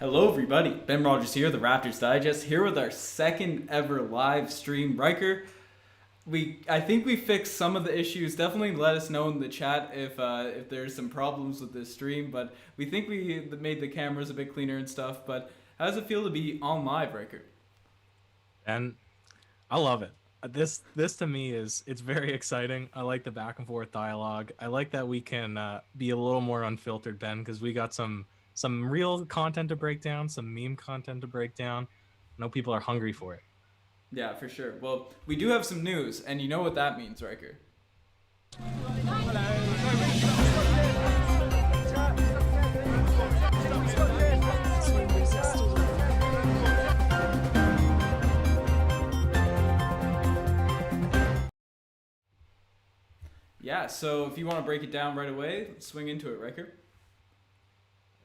Hello, everybody. Ben Rogers here, the Raptors Digest, here with our second ever live stream. Riker, I think we fixed some of the issues. Definitely let us know in the chat if there's some problems with this stream. But we think we made the cameras a bit cleaner and stuff. But how does it feel to be on live, Riker? And I love it. This to me is it's very exciting. I like the back and forth dialogue. I like that we can be a little more unfiltered, Ben, because we got some real content to break down, some meme content to break down. I know people are hungry for it. Yeah, for sure. Well, we do have some news, and you know what that means, Riker. Yeah, so if you want to break it down right away, swing into it, Riker.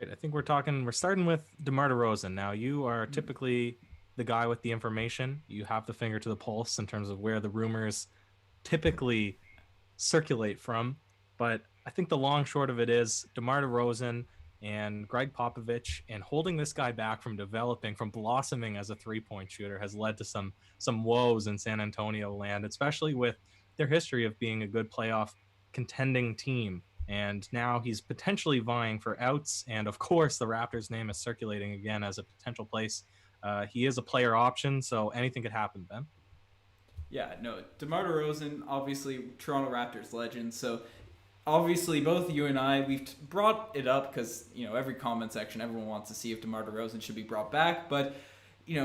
Right, I think we're starting with DeMar DeRozan. Now, you are typically the guy with the information. You have the finger to the pulse in terms of where the rumors typically circulate from. But I think the long short of it is DeMar DeRozan and Greg Popovich, and holding this guy back from developing, from blossoming as a three-point shooter, has led to some woes in San Antonio land, especially with their history of being a good playoff contending team. And now he's potentially vying for outs. And of course, the Raptors' name is circulating again as a potential place. He is a player option, so anything could happen, Ben. Yeah, no, DeMar DeRozan, obviously Toronto Raptors legend. So obviously both you and I, we've brought it up because every comment section, everyone wants to see if DeMar DeRozan should be brought back. But I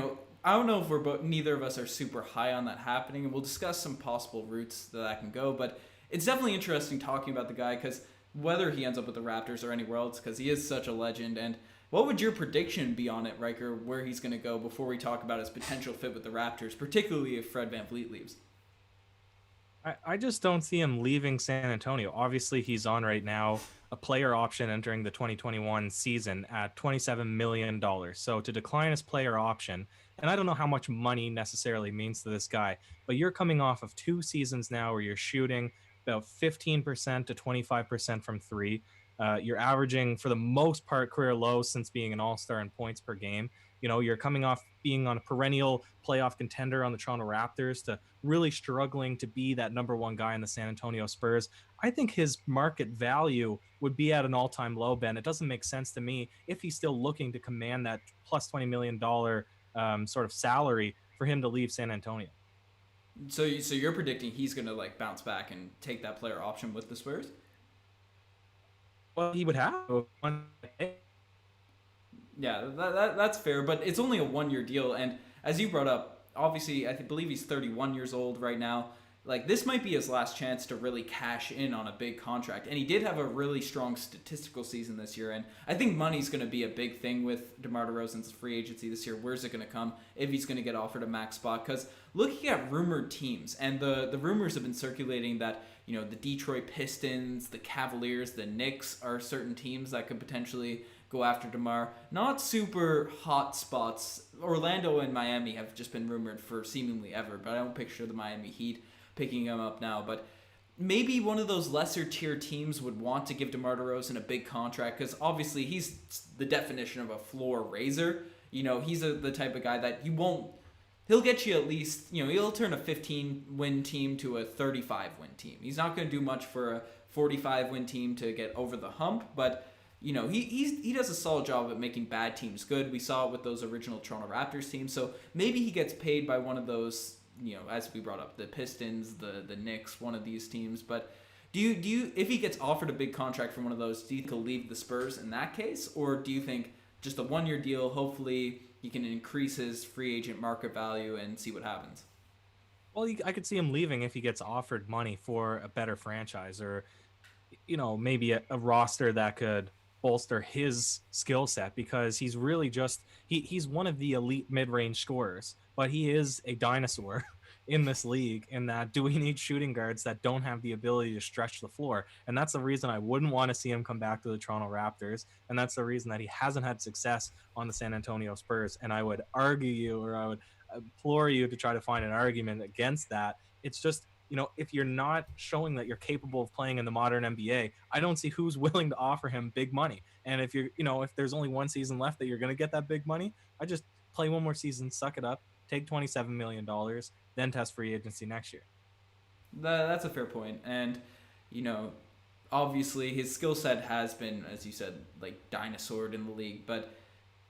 don't know if neither of us are super high on that happening, and we'll discuss some possible routes that can go. But it's definitely interesting talking about the guy because whether he ends up with the Raptors or anywhere else, because he is such a legend. And what would your prediction be on it, Riker, where he's going to go before we talk about his potential fit with the Raptors, particularly if Fred VanVleet leaves? I just don't see him leaving San Antonio. Obviously, he's on right now a player option entering the 2021 season at $27 million. So to decline his player option, and I don't know how much money necessarily means to this guy, but you're coming off of 2 seasons now where you're shooting about 15% to 25% from three. You're averaging, for the most part, career lows since being an all-star in points per game. You're coming off being on a perennial playoff contender on the Toronto Raptors to really struggling to be that number one guy in the San Antonio Spurs. I think his market value would be at an all-time low, Ben. It doesn't make sense to me if he's still looking to command that plus $20 million sort of salary for him to leave San Antonio. So you're predicting he's going to bounce back and take that player option with the Spurs? Well, he would have one. Yeah, that's fair, but it's only a 1 year deal, and as you brought up, obviously believe he's 31 years old right now. This might be his last chance to really cash in on a big contract, and he did have a really strong statistical season this year. And I think money's going to be a big thing with DeMar DeRozan's free agency this year. Where's it going to come if he's going to get offered a max spot? Because looking at rumored teams, and the rumors have been circulating that the Detroit Pistons, the Cavaliers, the Knicks are certain teams that could potentially go after DeMar. Not super hot spots. Orlando and Miami have just been rumored for seemingly ever, but I don't picture the Miami Heat picking him up now. But maybe one of those lesser tier teams would want to give DeMar DeRozan a big contract because obviously he's the definition of a floor raiser. He's the type of guy that he'll get you at least, he'll turn a 15-win team to a 35-win team. He's not going to do much for a 45-win team to get over the hump, but he does a solid job at making bad teams good. We saw it with those original Toronto Raptors teams. So maybe he gets paid by one of those, as we brought up, the Pistons, the Knicks, one of these teams. But do you if he gets offered a big contract from one of those, do you think he'll leave the Spurs in that case? Or do you think just a 1 year deal, hopefully he can increase his free agent market value and see what happens? Well, I could see him leaving if he gets offered money for a better franchise or, maybe a roster that could bolster his skill set, because he's really he's one of the elite mid-range scorers, but he is a dinosaur in this league in that do we need shooting guards that don't have the ability to stretch the floor? And that's the reason I wouldn't want to see him come back to the Toronto Raptors. And that's the reason that he hasn't had success on the San Antonio Spurs. And I would argue you, or I would implore you to try to find an argument against that. It's just if you're not showing that you're capable of playing in the modern NBA, I don't see who's willing to offer him big money. And if there's only one season left that you're going to get that big money, I just play one more season, suck it up, take $27 million, then test free agency next year. That's a fair point. And, you know, obviously his skill set has been, as you said, like dinosaured in the league. But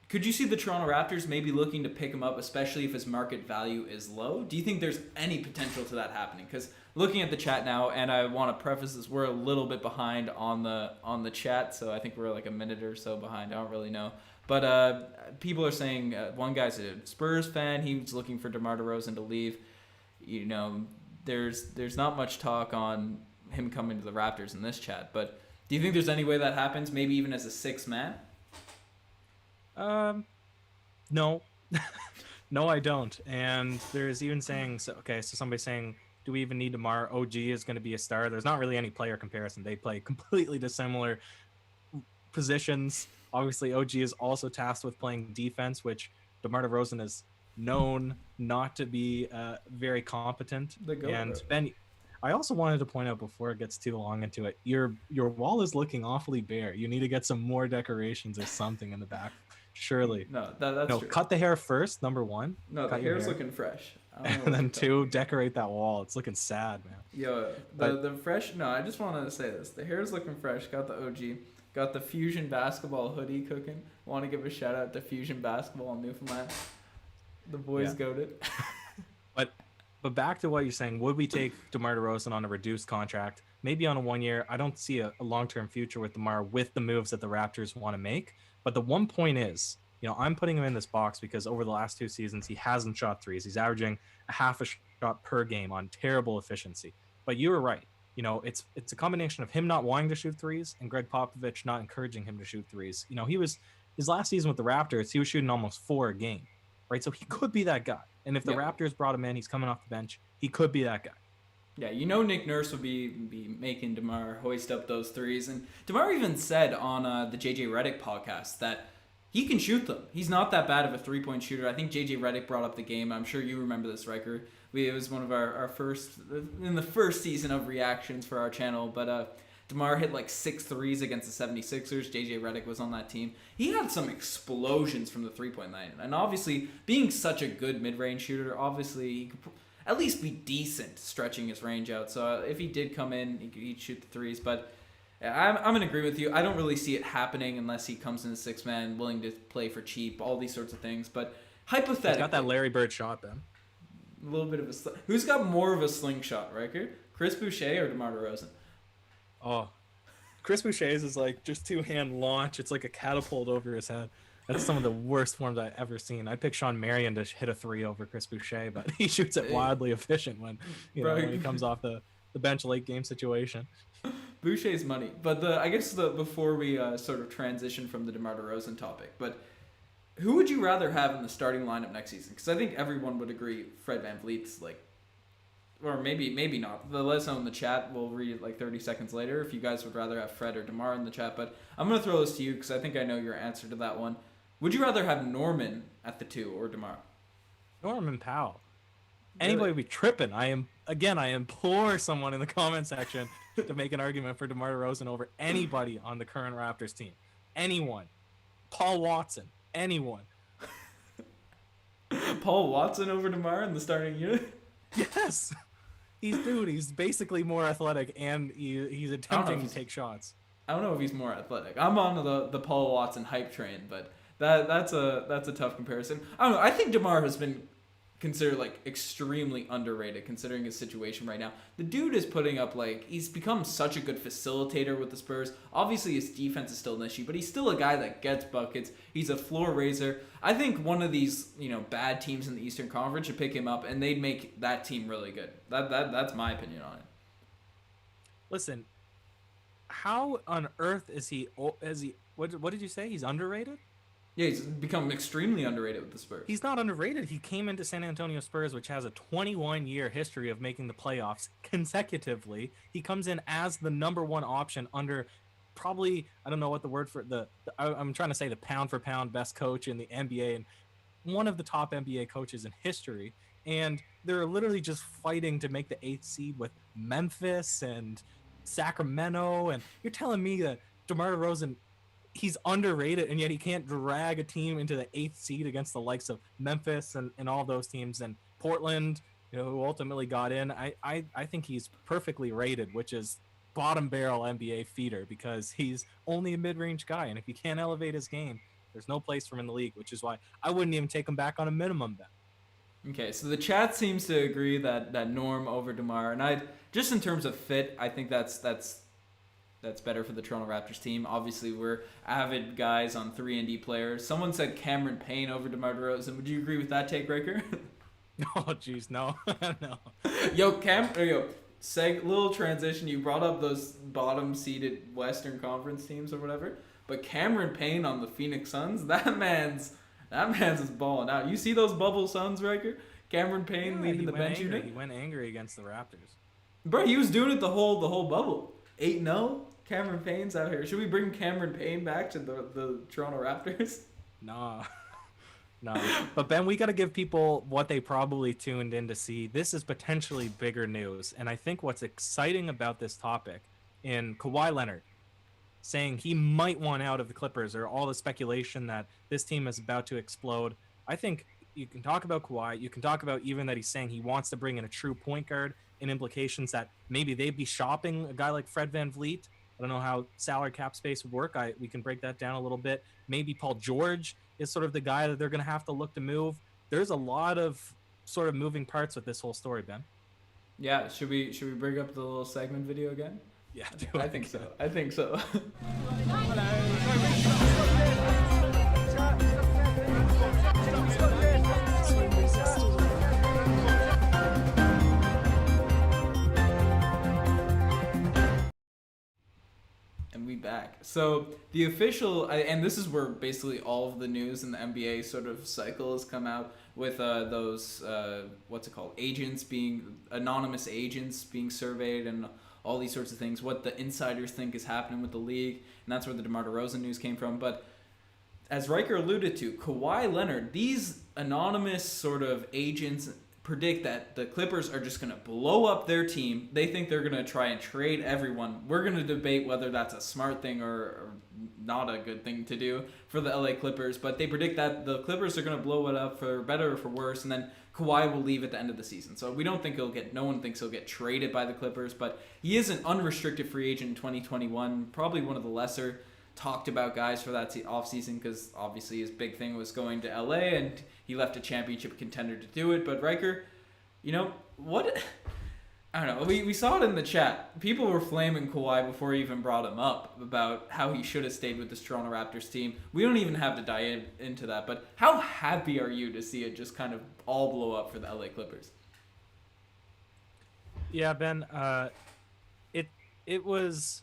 could you see the Toronto Raptors maybe looking to pick him up, especially if his market value is low? Do you think there's any potential to that happening? Because looking at the chat now, and I want to preface this, we're a little bit behind on the chat, so I think we're like a minute or so behind. I don't really know. But people are saying, one guy's a Spurs fan. He was looking for DeMar DeRozan to leave. You know, there's not much talk on him coming to the Raptors in this chat. But do you think there's any way that happens, maybe even as a sixth man? No. No, I don't. And there's even saying, so somebody's saying, do we even need DeMar? OG is going to be a star. There's not really any player comparison. They play completely dissimilar positions. Obviously, OG is also tasked with playing defense, which DeMar DeRozan is known not to be very competent. And Ben, I also wanted to point out before it gets too long into it, your wall is looking awfully bare. You need to get some more decorations or something in the back. Surely. No, that's true. Cut the hair first, number one. No, the hair's looking fresh. And then two, decorate that wall. It's looking sad, man. Yo, the fresh. No, I just wanted to say this. The hair's looking fresh. Got the OG. Got the Fusion basketball hoodie cooking. Want to give a shout out to Fusion basketball in Newfoundland. The boys goated. But back to what you're saying, would we take DeMar DeRozan on a reduced contract? Maybe on a 1 year. I don't see a long-term future with DeMar with the moves that the Raptors want to make. But the one point is, I'm putting him in this box because over the last 2 seasons, he hasn't shot threes. He's averaging a half a shot per game on terrible efficiency. But you were right. It's a combination of him not wanting to shoot threes and Greg Popovich not encouraging him to shoot threes. His last season with the Raptors, he was shooting almost 4 a game, right? So he could be that guy. And if the Raptors brought him in, he's coming off the bench, he could be that guy. Yeah, Nick Nurse would be making DeMar hoist up those threes. And DeMar even said on the JJ Redick podcast that he can shoot them. He's not that bad of a three-point shooter. I think JJ Redick brought up the game. I'm sure you remember this, Riker. It was one of our first, in the first season of reactions for our channel. But DeMar hit like 6 threes against the 76ers. JJ Redick was on that team. He had some explosions from the three-point line. And obviously, being such a good mid-range shooter, obviously he could at least be decent stretching his range out. So if he did come in, he'd shoot the threes. But I'm in agreement with you. I don't really see it happening unless he comes in a 6-man, willing to play for cheap, all these sorts of things. But hypothetically, he's got that Larry Bird shot, Ben. A little bit of a who's got more of a slingshot, Riker? Chris Boucher or DeMar DeRozan? Oh, Chris Boucher's is like just 2-hand launch. It's like a catapult over his head. That's some of the worst forms I've ever seen. I'd pick Sean Marion to hit a 3 over Chris Boucher, but he shoots it wildly efficient when when he comes off the bench late game situation. Boucher's money. But I guess before we sort of transition from the DeMar DeRozan topic, but who would you rather have in the starting lineup next season? Because I think everyone would agree Fred VanVleet's or maybe not. Let us know in the chat. We'll read it like 30 seconds later if you guys would rather have Fred or DeMar in the chat. But I'm going to throw this to you because I think I know your answer to that one. Would you rather have Norman at the 2 or DeMar? Norman Powell. Anybody would be tripping. I implore someone in the comment section to make an argument for DeMar DeRozan over anybody on the current Raptors team. Anyone. Paul Watson. Anyone. Paul Watson over DeMar in the starting unit? Yes. He's basically more athletic and he's attempting to take shots. I don't know if he's more athletic. I'm on the Paul Watson hype train, but that's a tough comparison. I don't know. I think DeMar has been considered extremely underrated considering his situation right now. The dude is putting up he's become such a good facilitator with the Spurs. Obviously his defense is still an issue, but he's still a guy that gets buckets. He's a floor raiser. I think one of these bad teams in the Eastern Conference should pick him up and they'd make that team really good. That's my opinion on it. Listen, how on earth is he what did you say? He's underrated? Yeah, he's become extremely underrated with the Spurs. He's not underrated. He came into San Antonio Spurs, which has a 21-year history of making the playoffs consecutively. He comes in as the number 1 option under probably, I don't know what the word for I'm trying to say the pound for pound best coach in the NBA and one of the top NBA coaches in history. and they're literally just fighting to make the 8th seed with Memphis and Sacramento. And you're telling me that DeMar DeRozan, he's underrated, and yet he can't drag a team into the 8th seed against the likes of Memphis and all those teams, and Portland, who ultimately got in. I think he's perfectly rated, which is bottom barrel NBA feeder, because he's only a mid-range guy, and if he can't elevate his game, there's no place for him in the league, which is why I wouldn't even take him back on a minimum bet. Okay, so the chat seems to agree that Norm over DeMar, and I just in terms of fit, I think that's better for the Toronto Raptors team. Obviously, we're avid guys on 3-and-D players. Someone said Cameron Payne over DeMar DeRozan. Would you agree with that take, Riker? Oh, jeez, no. No. Little transition. You brought up those bottom-seeded Western Conference teams or whatever, but Cameron Payne on the Phoenix Suns, that man's just balling out. You see those bubble Suns, Riker? Cameron Payne leading the bench unit. He went angry against the Raptors. Bro, he was doing it the whole bubble. 8-0. Cameron Payne's out here. Should we bring Cameron Payne back to the Toronto Raptors? No. But Ben, we got to give people what they probably tuned in to see. This is potentially bigger news, and I think what's exciting about this topic in Kawhi Leonard saying he might want out of the Clippers, or all the speculation that this team is about to explode. I think you can talk about Kawhi. You can talk about even that he's saying he wants to bring in a true point guard, and implications that maybe they'd be shopping a guy like Fred VanVleet. I don't know how salary cap space would work. We can break that down a little bit. Maybe Paul George is sort of the guy that they're going to have to look to move. There's a lot of sort of moving parts with this whole story, Ben. Yeah, should we bring up the little segment video again? Yeah, I think so. I think so. And we back. So the official, and this is where basically all of the news in the NBA sort of cycle has come out with those, anonymous agents being surveyed and all these sorts of things, what the insiders think is happening with the league, and that's where the DeMar DeRozan news came from. But as Riker alluded to, Kawhi Leonard, these anonymous sort of agents predict that the Clippers are just going to blow up their team. They think they're going to try and trade everyone. We're going to debate whether that's a smart thing or not a good thing to do for the LA Clippers, but they predict that the Clippers are going to blow it up for better or for worse, and then Kawhi will leave at the end of the season. So no one thinks he'll get traded by the Clippers, but he is an unrestricted free agent in 2021, probably one of the lesser talked about guys for that offseason, because obviously his big thing was going to LA and he left a championship contender to do it. But Riker, what? I don't know. We saw it in the chat. People were flaming Kawhi before he even brought him up about how he should have stayed with this Toronto Raptors team. We don't even have to dive into that, but how happy are you to see it just kind of all blow up for the LA Clippers? Yeah, Ben, it was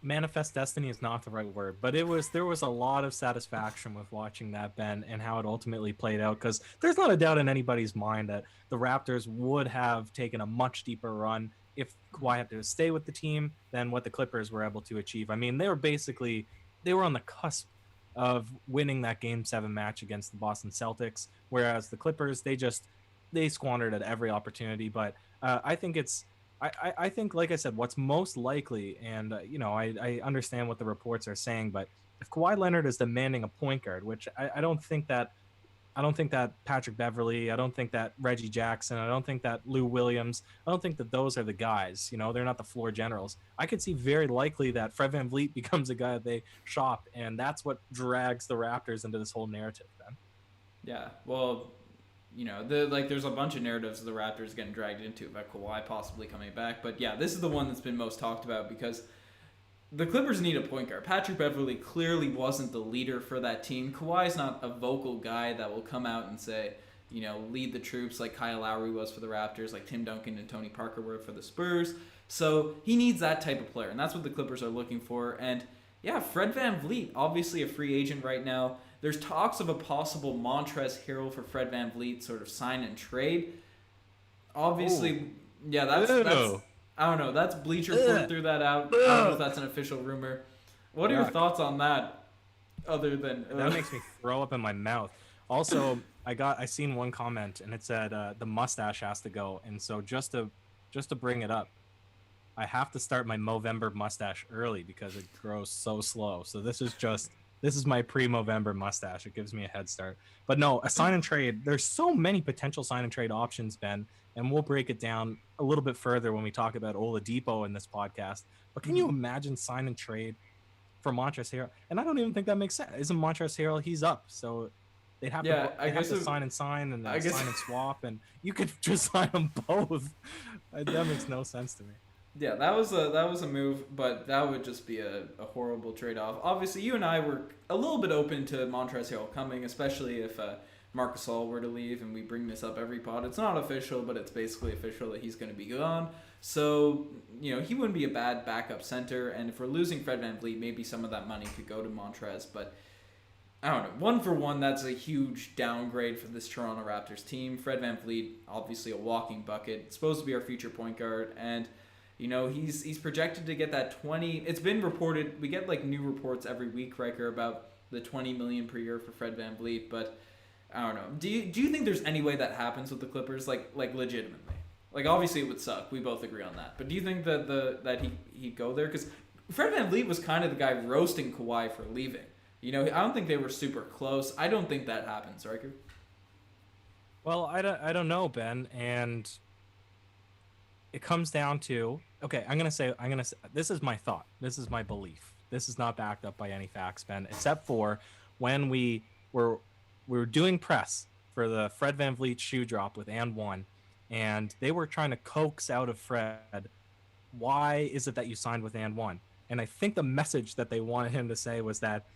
manifest destiny is not the right word, but there was a lot of satisfaction with watching that, Ben, and how it ultimately played out, because there's not a doubt in anybody's mind that the Raptors would have taken a much deeper run if Kawhi had to stay with the team than what the Clippers were able to achieve. I mean, they were on the cusp of winning that Game 7 match against the Boston Celtics, whereas the Clippers, they squandered at every opportunity. But I think I think, like I said, what's most likely, and I understand what the reports are saying, but if Kawhi Leonard is demanding a point guard, which I don't think that Patrick Beverley, I don't think that Reggie Jackson, I don't think that Lou Williams, I don't think that those are the guys. They're not the floor generals. I could see very likely that Fred VanVleet becomes a guy that they shop, and that's what drags the Raptors into this whole narrative, Ben. Yeah, well, there's a bunch of narratives of the Raptors getting dragged into about Kawhi possibly coming back. But yeah, this is the one that's been most talked about because the Clippers need a point guard. Patrick Beverley clearly wasn't the leader for that team. Kawhi's not a vocal guy that will come out and say, lead the troops like Kyle Lowry was for the Raptors, like Tim Duncan and Tony Parker were for the Spurs. So he needs that type of player, and that's what the Clippers are looking for. And yeah, Fred VanVleet, obviously a free agent right now. There's talks of a possible Montrezl Harrell for Fred VanVleet sort of sign and trade. Obviously, yeah, that's I don't know. That's Bleacher Report threw that out. I don't know if that's an official rumor. What are your thoughts on that? Other than that makes me throw up in my mouth. Also, I seen one comment and it said the mustache has to go, and so just to bring it up, I have to start my Movember mustache early because it grows so slow. So this is my pre-Movember mustache. It gives me a head start. But no, a sign and trade. There's so many potential sign and trade options, Ben, and we'll break it down a little bit further when we talk about Oladipo in this podcast. But can you imagine sign and trade for Montrezl Harrell? And I don't even think that makes sense. Isn't Montrezl Harrell? He's up, so they'd have Yeah, to sign and sign and sign and swap, and you could just sign them both. That makes no sense to me. Yeah, that was a move, but that would just be a horrible trade-off. Obviously, you and I were a little bit open to Montrezl Harrell coming, especially if Marc Gasol were to leave, and we bring this up every pod. It's not official, but it's basically official that he's going to be gone. So, he wouldn't be a bad backup center, and if we're losing Fred VanVleet, maybe some of that money could go to Montrez, but I don't know. 1 for 1, that's a huge downgrade for this Toronto Raptors team. Fred VanVleet, obviously a walking bucket, supposed to be our future point guard, and he's projected to get that 20. It's been reported. We get new reports every week, Riker, about the 20 million per year for Fred VanVleet. But I don't know. Do you think there's any way that happens with the Clippers? Like legitimately. Obviously it would suck. We both agree on that. But do you think that he'd go there? Because Fred VanVleet was kind of the guy roasting Kawhi for leaving. I don't think they were super close. I don't think that happens, Riker. Well, I don't know, Ben, and it comes down to, okay, I'm gonna say this is my thought, this is my belief, this is not backed up by any facts, Ben, except for when we were doing press for the Fred VanVleet shoe drop with And One, and they were trying to coax out of Fred, why is it that you signed with And One? And I think the message that they wanted him to say was that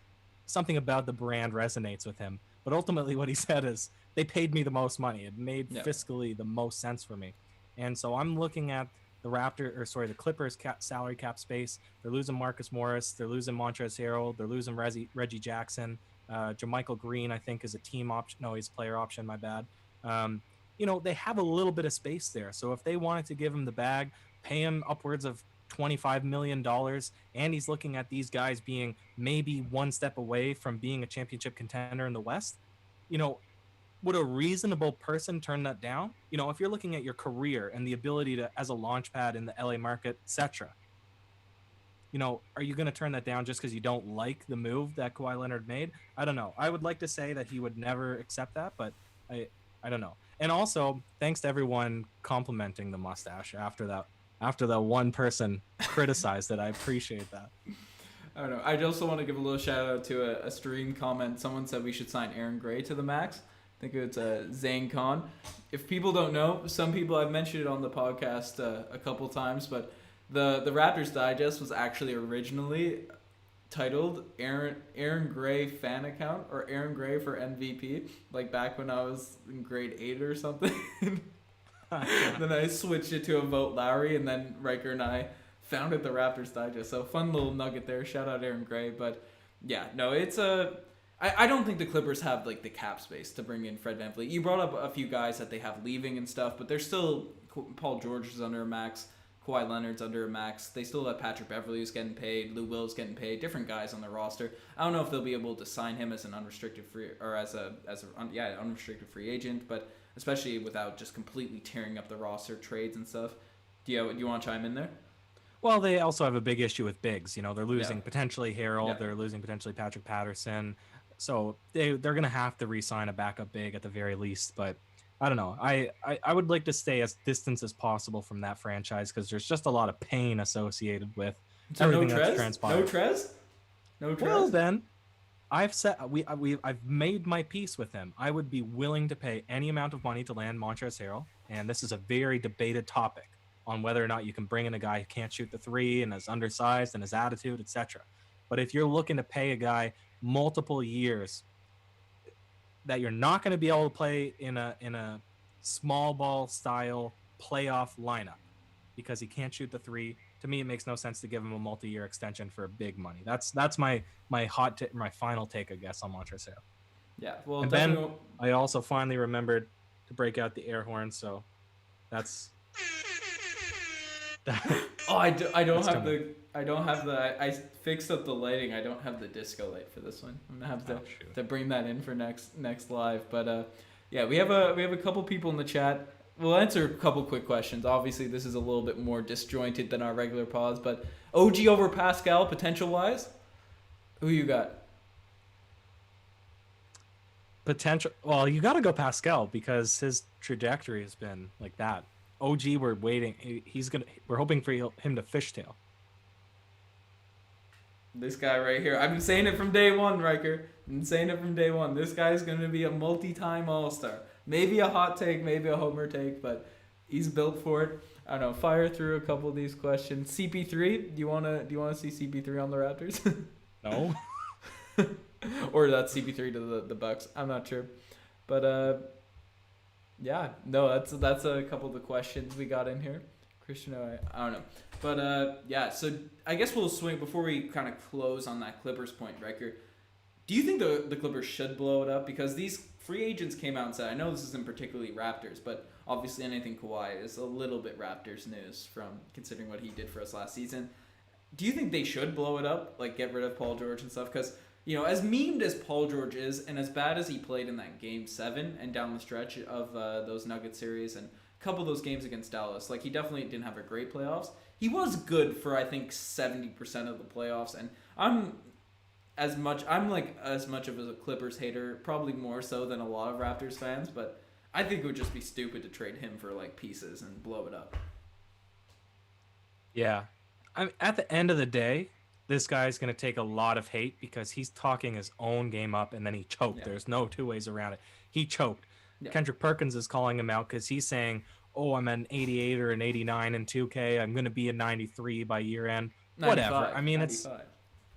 something about the brand resonates with him, but ultimately what he said is, they paid me the most money, it made fiscally the most sense for me. And so I'm looking at the Clippers salary cap space. They're losing Marcus Morris. They're losing Montrezl Harrell. They're losing Reggie Jackson. JaMychal Green, I think, is a team option. No, he's a player option. My bad. They have a little bit of space there. So if they wanted to give him the bag, pay him upwards of $25 million, and he's looking at these guys being maybe one step away from being a championship contender in the West, would a reasonable person turn that down? If you're looking at your career and the ability to, as a launch pad in the LA market, etc., are you going to turn that down just because you don't like the move that Kawhi Leonard made? I don't know. I would like to say that he would never accept that, but I don't know. And also, thanks to everyone complimenting the mustache after that one person criticized it. I appreciate that. I don't know. I also want to give a little shout out to a stream comment. Someone said we should sign Aaron Gray to the max. I think it's Zane Khan. If people don't know, some people, I've mentioned it on the podcast a couple times, but the Raptors Digest was actually originally titled Aaron Gray fan account, or Aaron Gray for MVP, back when I was in grade 8 or something. Then I switched it to a Vote Lowry, and then Riker and I founded the Raptors Digest. So fun little nugget there. Shout out Aaron Gray. But yeah, no, it's I don't think the Clippers have the cap space to bring in Fred VanVleet. You brought up a few guys that they have leaving and stuff, but they're still, Paul George is under a max, Kawhi Leonard's under a max. They still have Patrick Beverley who's getting paid, Lou Will's getting paid, different guys on their roster. I don't know if they'll be able to sign him as an unrestricted free, or as a unrestricted free agent, but especially without just completely tearing up the roster, trades and stuff. Do you want to chime in there? Well, they also have a big issue with bigs. They're losing potentially Harold, they're losing potentially Patrick Patterson. So they're going to have to re-sign a backup big at the very least. But I don't know. I would like to stay as distant as possible from that franchise because there's just a lot of pain associated with everything that's transpired. No Trez? Well, then, I've made my peace with him. I would be willing to pay any amount of money to land Montrezl Harrell, and this is a very debated topic on whether or not you can bring in a guy who can't shoot the three and is undersized and his attitude, etc. But if you're looking to pay a guy multiple years that you're not going to be able to play in a small ball style playoff lineup because he can't shoot the three, to me it makes no sense to give him a multi-year extension for big money. That's my my final take, I guess, on Montrezl Harrell. Yeah, well, and then I also finally remembered to break out the air horn, so that's. I fixed up the lighting. I don't have the disco light for this one. I'm gonna have to bring that in for next live. But Yeah, we have a couple people in the chat. We'll answer a couple quick questions. Obviously, this is a little bit more disjointed than our regular pods, but OG over Pascal potential wise, who you got? Potential. Well, you got to go Pascal because his trajectory has been like that. OG, we're waiting. We're hoping for him to fishtail. This guy right here. I've been saying it from day one, Riker. I've been saying it from day one. This guy's going to be a multi-time All-Star. Maybe a hot take, maybe a homer take, but he's built for it. I don't know. Fire through a couple of these questions. CP3, do you wanna see CP3 on the Raptors? No. Or that's CP3 to the Bucks. I'm not sure, but yeah, no, that's a couple of the questions we got in here. Christian, I don't know, but yeah. So I guess we'll swing before we kind of close on that Clippers point, Riker. Do you think the Clippers should blow it up? Because these free agents came out and said, I know this isn't particularly Raptors, but obviously anything Kawhi is a little bit Raptors news from considering what he did for us last season. Do you think they should blow it up, like get rid of Paul George and stuff? Because, you know, as memed as Paul George is and as bad as he played in that Game 7 and down the stretch of those Nuggets series and a couple of those games against Dallas, like he definitely didn't have a great playoffs. He was good for, I think, 70% of the playoffs. And I'm as much of a Clippers hater, probably more so than a lot of Raptors fans, but I think it would just be stupid to trade him for like pieces and blow it up. Yeah. At the end of the day, this guy's going to take a lot of hate because he's talking his own game up and then he choked. Yeah. There's no two ways around it. He choked. Yeah. Kendrick Perkins is calling him out because he's saying, oh, I'm an 88 or an 89 in 2K. I'm going to be a 93 by year end. Whatever. I mean, 95. It's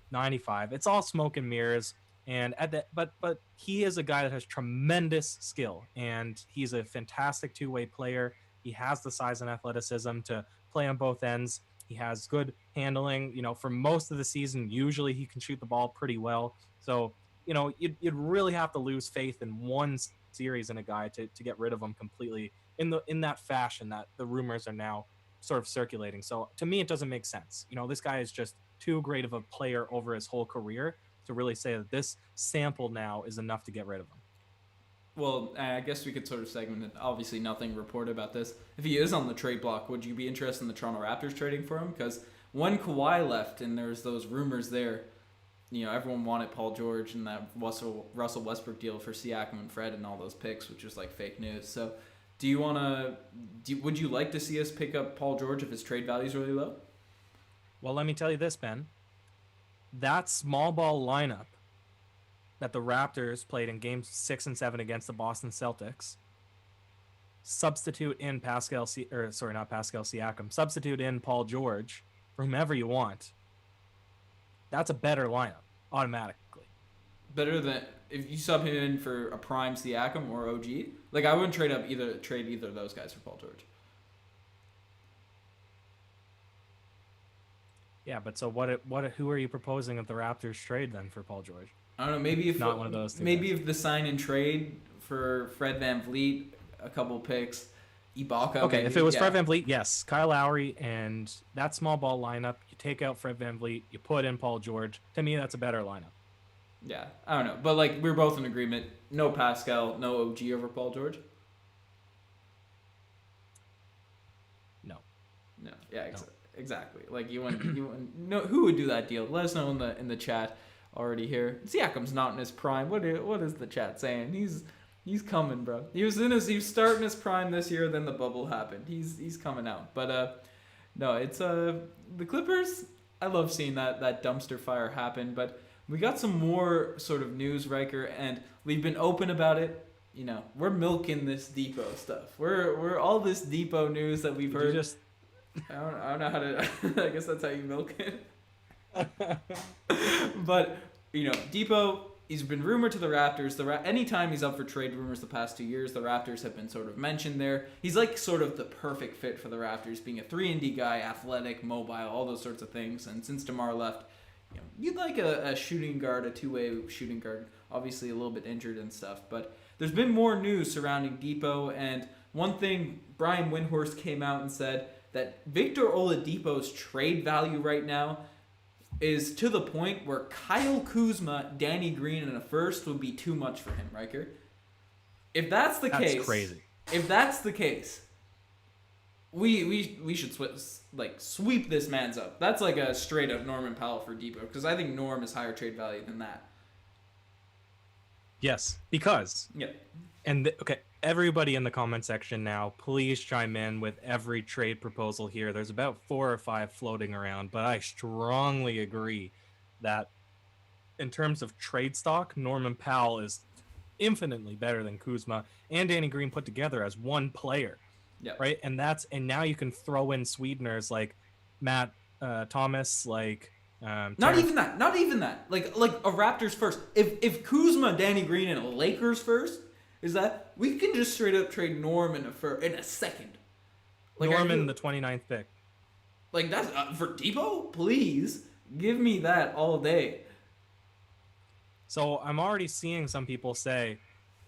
95. It's all smoke and mirrors. And but he is a guy that has tremendous skill and he's a fantastic two-way player. He has the size and athleticism to play on both ends. He has good handling. You know, for most of the season, usually he can shoot the ball pretty well. So, you know, you'd really have to lose faith in one series in a guy to get rid of him completely in that fashion that the rumors are now sort of circulating. So to me, it doesn't make sense. You know, this guy is just too great of a player over his whole career to really say that this sample now is enough to get rid of him. Well, I guess we could sort of segment it. Obviously, nothing reported about this. If he is on the trade block, would you be interested in the Toronto Raptors trading for him? Because when Kawhi left and there's those rumors there, you know, everyone wanted Paul George and that Russell Westbrook deal for Siakam and Fred and all those picks, which was like fake news. So would you like to see us pick up Paul George if his trade value is really low? Well, let me tell you this, Ben. That small ball lineup that the Raptors played in games 6 and 7 against the Boston Celtics, substitute in Siakam, substitute in Paul George, for whomever you want. That's a better lineup, automatically. Better than if you sub him in for a prime Siakam or OG? Like, I wouldn't trade either of those guys for Paul George. Yeah, but so who are you proposing that the Raptors trade then for Paul George? I don't know. Maybe if not one of those two maybe guys. If the sign and trade for Fred VanVleet, a couple picks, Ibaka. Okay, maybe, if it was Fred VanVleet, yes, Kyle Lowry and that small ball lineup. You take out Fred VanVleet, you put in Paul George. To me, that's a better lineup. Yeah, I don't know, but like we're both in agreement. No Pascal, no OG over Paul George. No. Yeah, exactly. Like you wouldn't. No, who would do that deal? Let us know in the chat. Already here. Siakam's not in his prime. What is the chat saying? He's coming, bro. He was starting his prime this year. Then the bubble happened. He's coming out. But no, it's the Clippers. I love seeing that dumpster fire happen. But we got some more sort of news, Riker, and we've been open about it. You know, we're milking this Depot stuff. We're all this Depot news that we've heard. I don't know how to. I guess that's how you milk it. But, you know, Depot, he's been rumored to the Raptors. Anytime he's up for trade rumors the past 2 years, the Raptors have been sort of mentioned there. He's like sort of the perfect fit for the Raptors, being a 3-and-D guy, athletic, mobile, all those sorts of things. And since DeMar left, you know, you'd like a shooting guard, a two-way shooting guard, obviously a little bit injured and stuff. But there's been more news surrounding Depot, and one thing, Brian Windhorst came out and said that Victor Oladipo's trade value right now is to the point where Kyle Kuzma, Danny Green, and a first would be too much for him, Riker. If that's the case, crazy. If that's the case, we should sweep this man's up. That's like a straight up Norman Powell for Depot, because I think Norm is higher trade value than that. Yes, because yeah. And okay, everybody in the comment section now, please chime in with every trade proposal here. There's about 4 or 5 floating around, but I strongly agree that in terms of trade stock, Norman Powell is infinitely better than Kuzma and Danny Green put together as one player. Yeah. Right. And now you can throw in sweeteners like Matt Thomas, like not even that. Like a Raptors first. If Kuzma, Danny Green, and a Lakers first, is that we can just straight up trade Norm in a second. Like Norman, the 29th pick. Like that's for Depot. Please give me that all day. So I'm already seeing some people say,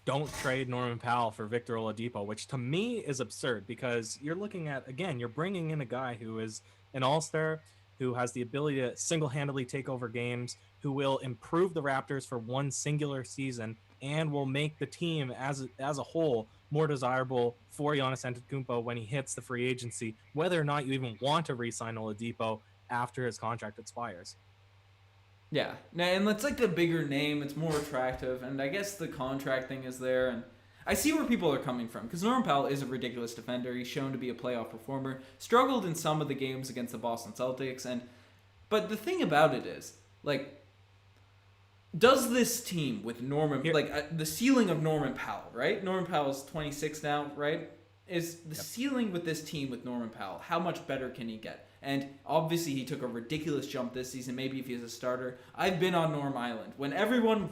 don't trade Norman Powell for Victor Oladipo, which to me is absurd because you're looking at, again, you're bringing in a guy who is an all-star, who has the ability to single-handedly take over games, who will improve the Raptors for one singular season, and will make the team as a whole more desirable for Giannis Antetokounmpo when he hits the free agency, whether or not you even want to re-sign Oladipo after his contract expires. Yeah, and it's like the bigger name, it's more attractive, and I guess the contract thing is there, and I see where people are coming from, because Norman Powell is a ridiculous defender. He's shown to be a playoff performer, struggled in some of the games against the Boston Celtics, but the thing about it is, like, does this team with Norman, the ceiling of Norman Powell, right? Norman Powell's 26 now, right? Is the ceiling with this team with Norman Powell, how much better can he get? And obviously he took a ridiculous jump this season, maybe if he's a starter. I've been on Norm Island. When everyone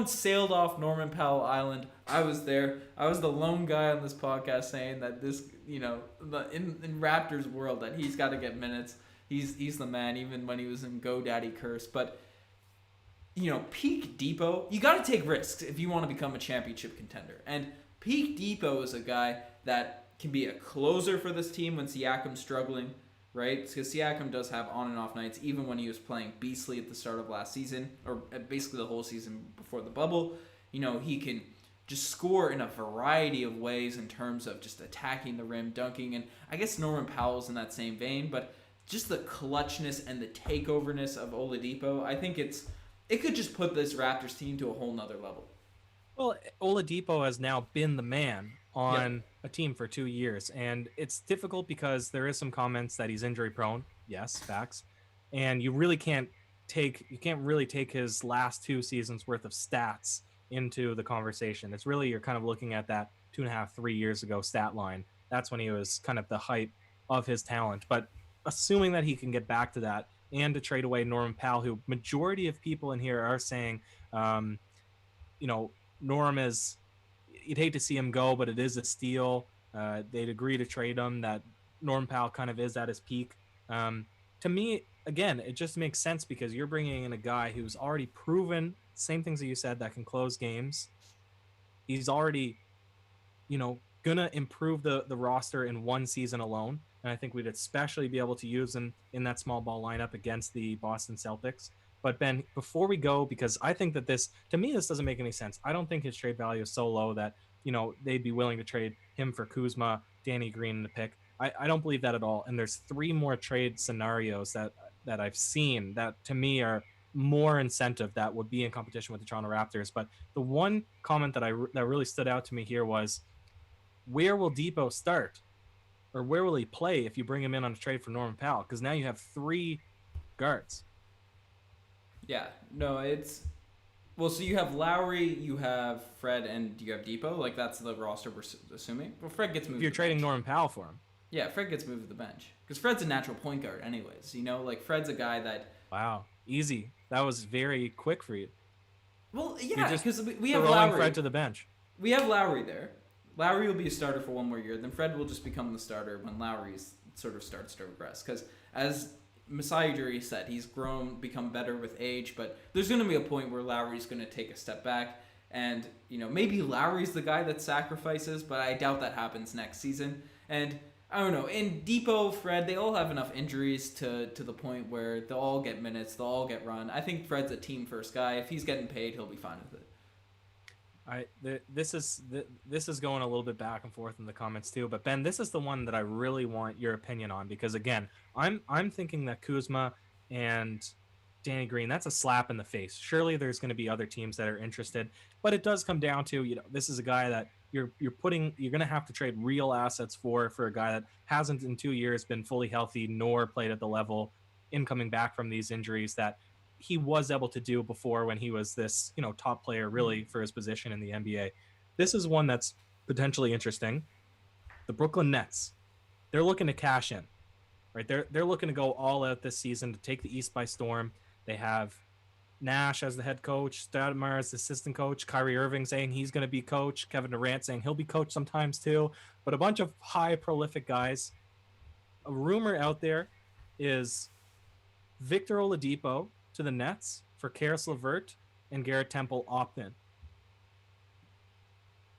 sailed off Norman Powell Island, I was there. I was the lone guy on this podcast saying that this, in Raptors world, that he's got to get minutes. He's the man, even when he was in GoDaddy curse. But, peak Depot, you got to take risks if you want to become a championship contender. And peak Depot is a guy that can be a closer for this team when Siakam's struggling, right? Because Siakam does have on and off nights, even when he was playing beastly at the start of last season, or basically the whole season before the bubble. He can just score in a variety of ways in terms of just attacking the rim, dunking, and I guess Norman Powell's in that same vein, but just the clutchness and the takeoverness of Oladipo, I think it could just put this Raptors team to a whole nother level. Well, Oladipo has now been the man on a team for 2 years, and it's difficult because there is some comments that he's injury prone. Yes, facts. And you can't really take his last 2 seasons worth of stats into the conversation. It's really, you're kind of looking at that 2.5, 3 years ago stat line. That's when he was kind of the height of his talent. But assuming that he can get back to that and to trade away Norman Powell, who majority of people in here are saying, Norm is, you'd hate to see him go, but it is a steal. They'd agree to trade him, that Norm Powell kind of is at his peak. To me, again, it just makes sense because you're bringing in a guy who's already proven same things that you said, that can close games. He's already, going to improve the roster in one season alone. And I think we'd especially be able to use him in that small ball lineup against the Boston Celtics. But Ben, before we go, because I think that this doesn't make any sense. I don't think his trade value is so low that, they'd be willing to trade him for Kuzma, Danny Green in the pick. I don't believe that at all. And there's 3 more trade scenarios that I've seen that to me are more incentive that would be in competition with the Toronto Raptors. But the one comment that really stood out to me here was, where will Depot start? Or where will he play if you bring him in on a trade for Norman Powell? Because now you have 3 guards. Yeah, no, so you have Lowry, you have Fred, and you have Depot. Like, that's the roster we're assuming. Well, Fred gets moved. If you're trading Norman Powell for him. Yeah, Fred gets moved to the bench. Because Fred's a natural point guard anyways. Fred's a guy that... Wow, easy. That was very quick for you. Well, yeah, because we have Lowry. Throwing Fred to the bench. We have Lowry there. Lowry will be a starter for 1 more year. Then Fred will just become the starter when Lowry sort of starts to regress. Because as Masai Ujiri said, he's become better with age. But there's going to be a point where Lowry's going to take a step back. And, maybe Lowry's the guy that sacrifices. But I doubt that happens next season. And I don't know. And Depot, Fred, they all have enough injuries to the point where they'll all get minutes. They'll all get run. I think Fred's a team-first guy. If he's getting paid, he'll be fine with it. This is going a little bit back and forth in the comments too, but Ben, this is the one that I really want your opinion on, because again, I'm thinking that Kuzma and Danny Green, that's a slap in the face. Surely there's going to be other teams that are interested, but it does come down to, this is a guy that you're going to have to trade real assets for a guy that hasn't in 2 years been fully healthy nor played at the level in coming back from these injuries that he was able to do before when he was this, top player really for his position in the NBA. This is one that's potentially interesting. The Brooklyn Nets, they're looking to cash in, right? They're looking to go all out this season to take the East by storm. They have Nash as the head coach, DeMar as the assistant coach, Kyrie Irving saying he's going to be coach, Kevin Durant saying he'll be coach sometimes too, but a bunch of high prolific guys. A rumor out there is Victor Oladipo to the Nets for Karis LeVert and Garrett Temple opt-in.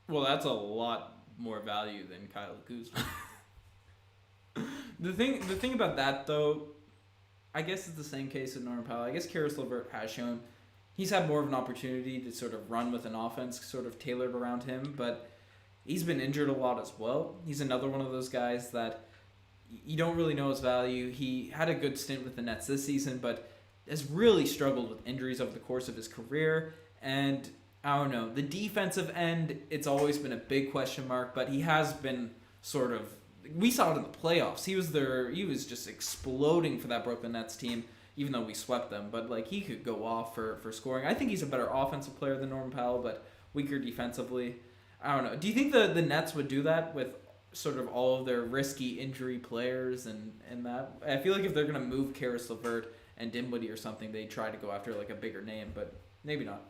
Well, that's a lot more value than Kyle Kuzma. The thing about that, though, I guess it's the same case with Norman Powell. I guess Karis LeVert has shown he's had more of an opportunity to sort of run with an offense sort of tailored around him, but he's been injured a lot as well. He's another one of those guys that you don't really know his value. He had a good stint with the Nets this season, but has really struggled with injuries over the course of his career. And I don't know, the defensive end, it's always been a big question mark, but he has been sort of, we saw it in the playoffs. He was just exploding for that Brooklyn Nets team, even though we swept them. But like, he could go off for scoring. I think he's a better offensive player than Norman Powell, but weaker defensively. I don't know. Do you think the Nets would do that with sort of all of their risky injury players and that? I feel like if they're going to move Karis LeVert and Dinwiddie or something, they try to go after like a bigger name, but maybe not.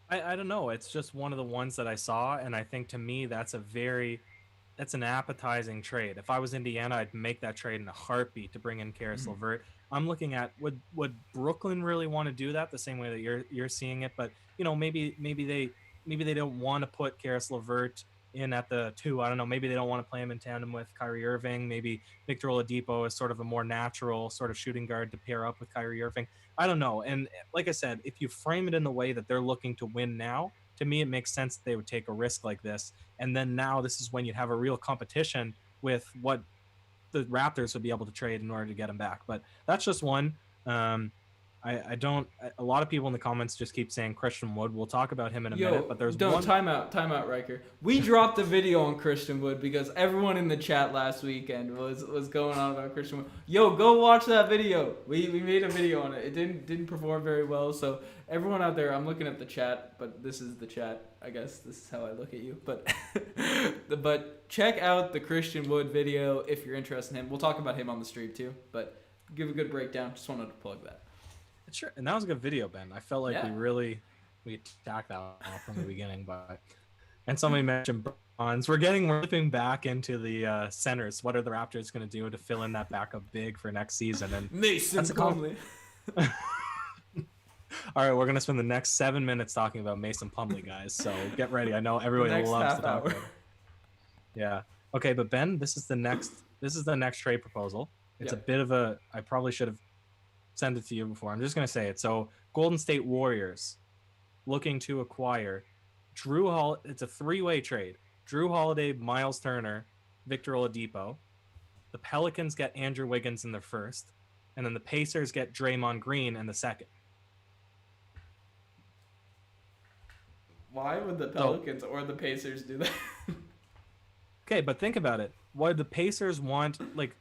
I don't know. It's just one of the ones that I saw, and I think to me that's an appetizing trade. If I was Indiana, I'd make that trade in a heartbeat to bring in Karis LeVert. I'm looking at would Brooklyn really want to do that the same way that you're seeing it, but maybe they don't want to put Karis LeVert in at the 2. I don't know. Maybe they don't want to play him in tandem with Kyrie Irving. Maybe Victor Oladipo is sort of a more natural sort of shooting guard to pair up with Kyrie Irving. I don't know. And like I said, if you frame it in the way that they're looking to win now, to me, it makes sense that they would take a risk like this. And then now this is when you'd have a real competition with what the Raptors would be able to trade in order to get him back. But that's just one. I don't. A lot of people in the comments just keep saying Christian Wood. We'll talk about him in a minute. But there's one. Time out, Riker. We dropped a video on Christian Wood because everyone in the chat last weekend was going on about Christian Wood. Yo, go watch that video. We made a video on it. It didn't perform very well. So everyone out there, I'm looking at the chat, but this is the chat. I guess this is how I look at you. But but check out the Christian Wood video if you're interested in him. We'll talk about him on the stream too. But give a good breakdown. Just wanted to plug that. Sure, and that was a good video, Ben. I felt like we attacked that off from the beginning, and somebody mentioned bronze. We're flipping back into the centers. What are the Raptors going to do to fill in that backup big for next season? And Mason Plumlee. All right, we're going to spend the next 7 minutes talking about Mason Plumlee, guys. So get ready. I know everybody loves to talk about it. Yeah. Okay, but Ben, this is the next trade proposal. It's a bit of a. I probably should have send it to you before. I'm just going to say it. So Golden State Warriors looking to acquire it's a 3-way trade. Drew Holiday, Miles Turner, Victor Oladipo. The Pelicans get Andrew Wiggins in their first, and then the Pacers get Draymond Green in the second. Why would the Pelicans or the Pacers do that? Okay, but think about it. Why the Pacers want, like,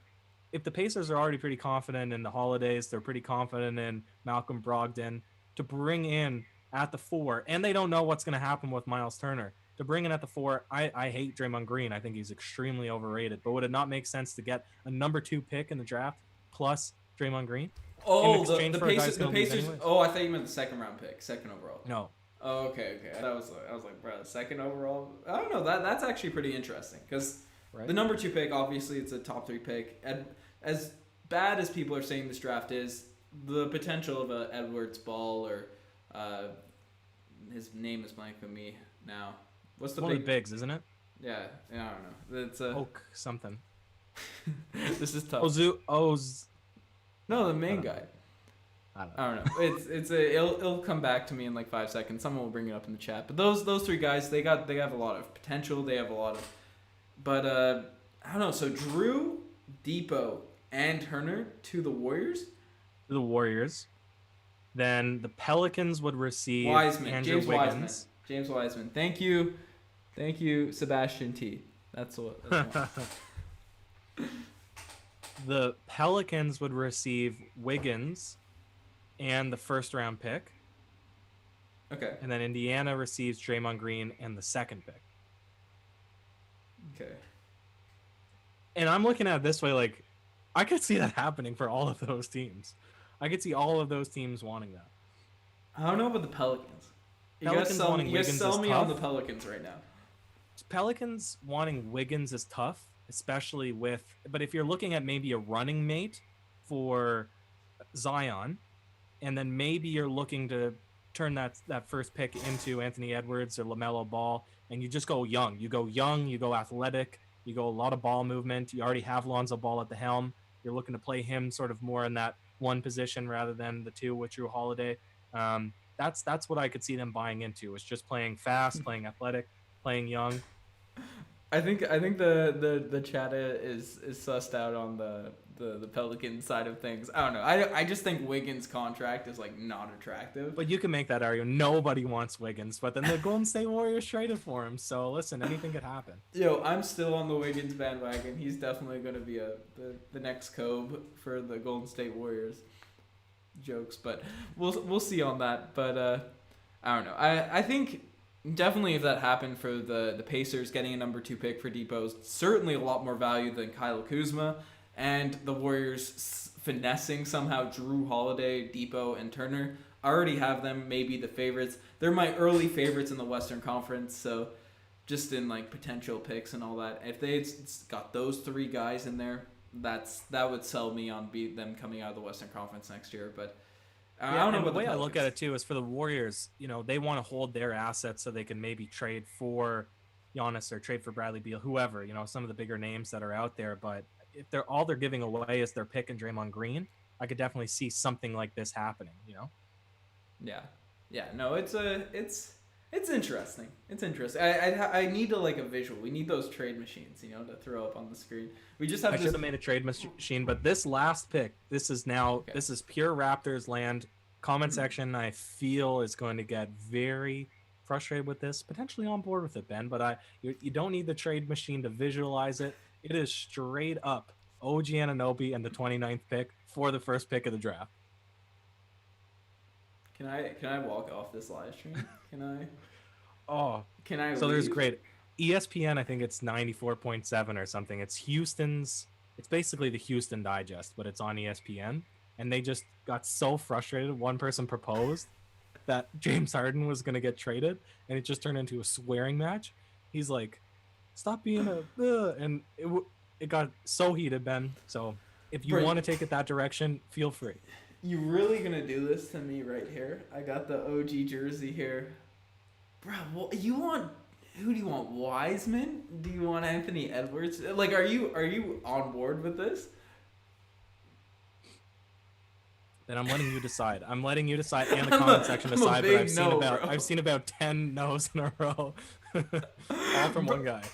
if the Pacers are already pretty confident in the Holidays, they're pretty confident in Malcolm Brogdon, to bring in at the 4, and they don't know what's going to happen with Miles Turner. To bring in at the 4, I hate Draymond Green. I think he's extremely overrated. But would it not make sense to get a number 2 pick in the draft plus Draymond Green? Oh, the Pacers. Oh, I thought you meant the second round pick, second overall. No. Oh, okay. I was like, bro, second overall. I don't know. That's actually pretty interesting because the number 2 pick, obviously, it's a top 3 pick. And as bad as people are saying this draft is, the potential of a Edwards Ball or his name is blank with me now. What's the one of the bigs, isn't it? Yeah, I don't know. It's Oak something. This is tough. Oz. No, the main guy. I don't know. It'll come back to me in like 5 seconds. Someone will bring it up in the chat. But those three guys, they have a lot of potential. They have a lot of, but I don't know. So Drew, Depot, and Turner to the Warriors. To the Warriors. Then the Pelicans would receive Wiseman, Andrew Wiggins. James Wiseman. Thank you, Sebastian T. That's what. The Pelicans would receive Wiggins and the first round pick. Okay. And then Indiana receives Draymond Green and the second pick. Okay. And I'm looking at it this way, like, I could see that happening for all of those teams. I could see all of those teams wanting that. I don't know about the Pelicans. You guys sell me on the Pelicans right now. Pelicans wanting Wiggins is tough, especially with, but if you're looking at maybe a running mate for Zion, and then maybe you're looking to turn that first pick into Anthony Edwards or LaMelo Ball, and you just go young. You go athletic, you go a lot of ball movement. You already have Lonzo Ball at the helm. You're looking to play him sort of more in that one position rather than the two with Drew Holiday. That's what I could see them buying into, is just playing fast, playing athletic, playing young. I think the chat is sussed out on the Pelican side of things. I don't know. I just think Wiggins' contract is like not attractive. But you can make that argument. Nobody wants Wiggins, but then the Golden State Warriors traded for him. So listen, anything could happen. Yo, I'm still on the Wiggins bandwagon. He's definitely going to be the next Kobe for the Golden State Warriors. Jokes, but we'll see on that. But I don't know. I think definitely if that happened for the Pacers getting a number 2 pick for Depot is certainly a lot more value than Kyle Kuzma, and the Warriors finessing somehow Drew Holiday, Depot, and Turner. I already have them maybe the favorites. They're my early favorites in the Western Conference, so just in like potential picks and all that. If they got those 3 guys in there, that would sell me on them coming out of the Western Conference next year. But I don't know about the way I look at it too is for the Warriors, they want to hold their assets so they can maybe trade for Giannis or trade for Bradley Beal, whoever, some of the bigger names that are out there. But if they're giving away is their pick and Draymond Green, I could definitely see something like this happening. Yeah. No, it's interesting. It's interesting. I need a visual. We need those trade machines, to throw up on the screen. We just have. I should have made a trade machine, but this last pick, this is pure Raptors land. Comment section, I feel, is going to get very frustrated with this. Potentially on board with it, Ben, but you don't need the trade machine to visualize it. It is straight up OG Anunoby and the 29th pick for the first pick of the draft. Can I walk off this live stream? Can I? Oh, can I? So leave? There's great ESPN. I think it's 94.7 or something. It's Houston's. It's basically the Houston Digest, but it's on ESPN. And they just got so frustrated. One person proposed that James Harden was going to get traded, and it just turned into a swearing match. He's like, "Stop being a," and it got so heated, Ben. So if you want to take it that direction, feel free. You really gonna do this to me right here? I got the OG jersey here, bro. Who do you want? Wiseman? Do you want Anthony Edwards? Like, are you on board with this? Then I'm letting you decide. I'm letting you decide, and the comment section decide. But I've seen about 10 no's in a row, all from one guy.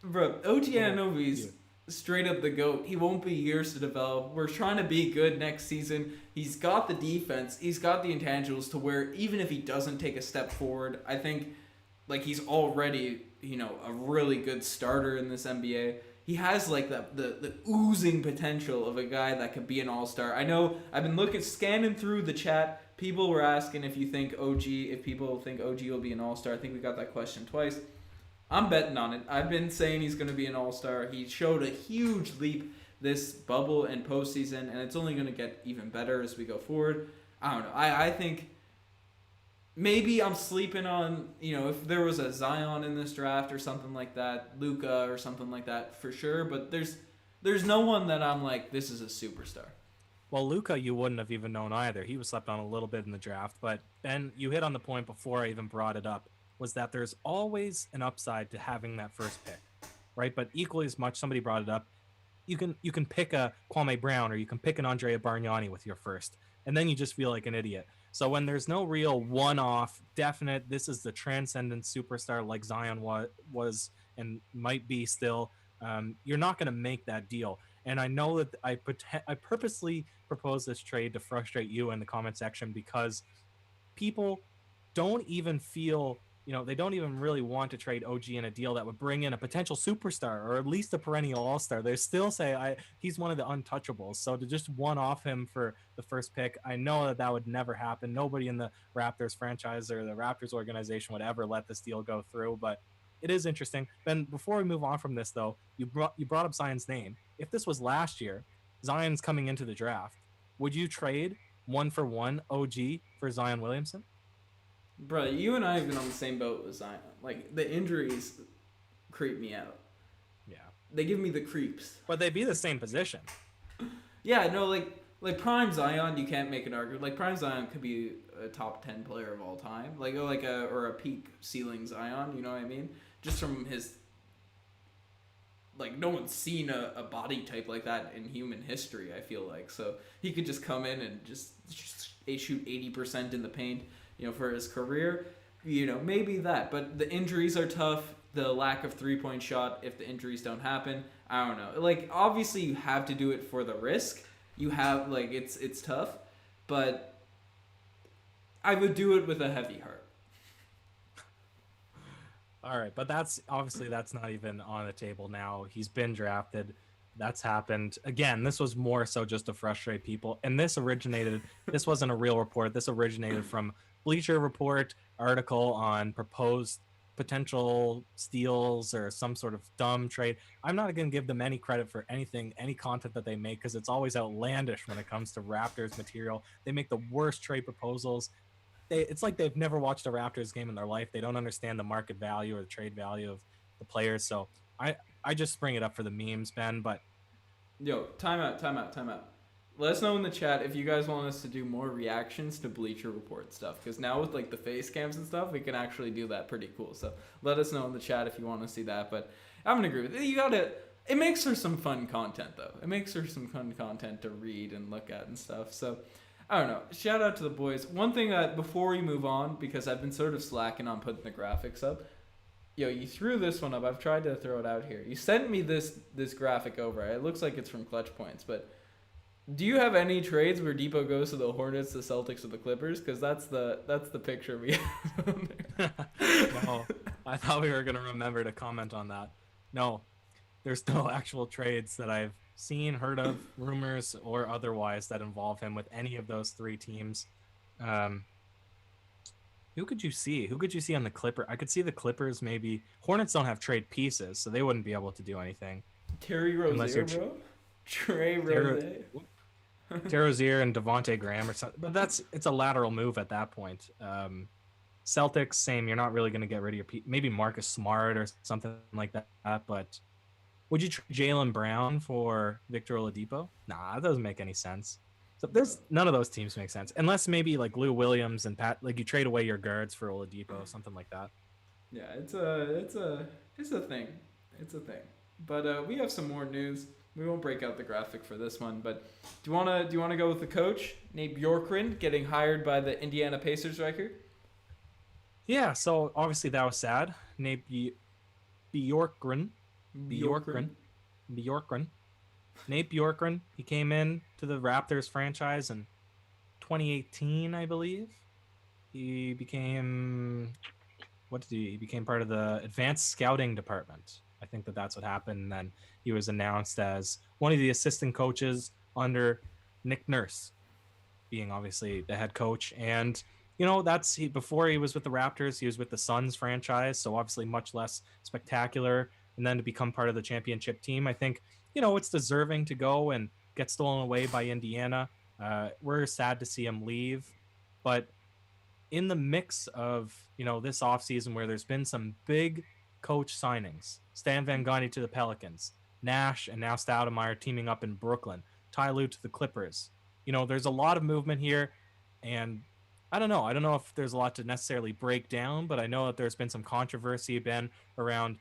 Bro, OG Anunoby's straight up the GOAT. He won't be years to develop. We're trying to be good next season. He's got the defense. He's got the intangibles to where even if he doesn't take a step forward, I think like he's already, a really good starter in this NBA. He has like the oozing potential of a guy that could be an all-star. I know I've been scanning through the chat. People were asking if people think OG will be an all-star. I think we got that question twice. I'm betting on it. I've been saying he's going to be an all-star. He showed a huge leap this bubble and postseason, and it's only going to get even better as we go forward. I don't know. I think maybe I'm sleeping on, if there was a Zion in this draft or something like that, Luka or something like that for sure, but there's no one that I'm like, this is a superstar. Well, Luka, you wouldn't have even known either. He was slept on a little bit in the draft, but Ben, you hit on the point before I even brought it up, was that there's always an upside to having that first pick, right? But equally as much, somebody brought it up, you can pick a Kwame Brown or you can pick an Andrea Bargnani with your first, and then you just feel like an idiot. So when there's no real one-off, definite, this is the transcendent superstar like Zion was and might be still, you're not going to make that deal. And I know that I purposely proposed this trade to frustrate you in the comment section because people don't even feel, they don't even really want to trade OG in a deal that would bring in a potential superstar or at least a perennial all-star. They still say he's one of the untouchables. So to just one off him for the first pick, I know that would never happen. Nobody in the Raptors franchise or the Raptors organization would ever let this deal go through, but it is interesting. Ben, before we move on from this though, you brought up Zion's name. If this was last year, Zion's coming into the draft, would you trade 1-for-1 OG for Zion Williamson? Bro, you and I have been on the same boat with Zion. Like, the injuries creep me out. Yeah. They give me the creeps. But they'd be the same position. Yeah, no, like prime Zion, you can't make an argument. Like, prime Zion could be a top 10 player of all time. Or a peak ceiling Zion, you know what I mean? Just from his... Like, no one's seen a body type like that in human history, I feel like. So, he could just come in and just shoot 80% in the paint, for his career. Maybe that. But the injuries are tough. The lack of three-point shot, if the injuries don't happen, I don't know. Like, obviously, you have to do it for the risk. You have, like, it's tough. But I would do it with a heavy heart. All right, but that's not even on the table now. He's been drafted. That's happened. Again, this was more so just to frustrate people. And this wasn't a real report. This originated from Bleacher Report article on proposed potential steals or some sort of dumb trade. I'm not going to give them any credit for anything, any content that they make, because it's always outlandish when it comes to Raptors material. They make the worst trade proposals. It's like they've never watched a Raptors game in their life. They don't understand the market value or the trade value of the players. So I just bring it up for the memes, Ben. But yo, time out. Let us know in the chat if you guys want us to do more reactions to Bleacher Report stuff, because now with like the face cams and stuff, we can actually do that pretty cool. So let us know in the chat if you want to see that. But I'm gonna agree with you. It makes for some fun content though. It makes for some fun content to read and look at and stuff. So I don't know. Shout out to the boys. One thing that before we move on, because I've been sort of slacking on putting the graphics up. Yo, you threw this one up. I've tried to throw it out here. You sent me this graphic over. It looks like it's from Clutch Points, but do you have any trades where Depot goes to the Hornets, the Celtics, or the Clippers? Because that's the picture we have on there. No, I thought we were gonna remember to comment on that. No, there's no actual trades that I've seen, heard of, rumors, or otherwise that involve him with any of those three teams. Who could you see? Who could you see on the Clippers? I could see the Clippers maybe. Hornets don't have trade pieces, so they wouldn't be able to do anything. Terry Rozier, bro. Trey Rozier. Terry Rozier and Devontae Graham or something. But it's a lateral move at that point. Celtics, same. You're not really going to get rid of your maybe Marcus Smart or something like that. But would you trade Jaylen Brown for Victor Oladipo? Nah, that doesn't make any sense. So none of those teams make sense unless maybe like Lou Williams and Pat, like you trade away your guards for Oladipo, something like that. Yeah, it's a thing. It's a thing. But we have some more news. We won't break out the graphic for this one, but do you wanna go with the coach, Nate Bjorkgren, getting hired by the Indiana Pacers, Ryker? Yeah, so obviously that was sad. Nate Bjorkgren. Nate Bjorkgren, he came in to the Raptors franchise in 2018, I believe. He became he became part of the advanced scouting department. I think that's what happened. And then he was announced as one of the assistant coaches under Nick Nurse, being obviously the head coach. And before he was with the Raptors, he was with the Suns franchise, so obviously much less spectacular. And then to become part of the championship team, I think it's deserving to go and get stolen away by Indiana. We're sad to see him leave, but in the mix of this offseason where there's been some big coach signings, Stan Van Gundy to the Pelicans, Nash and now Stoudemire teaming up in Brooklyn, Ty Lue to the Clippers. There's a lot of movement here, and I don't know if there's a lot to necessarily break down, but I know that there's been some controversy around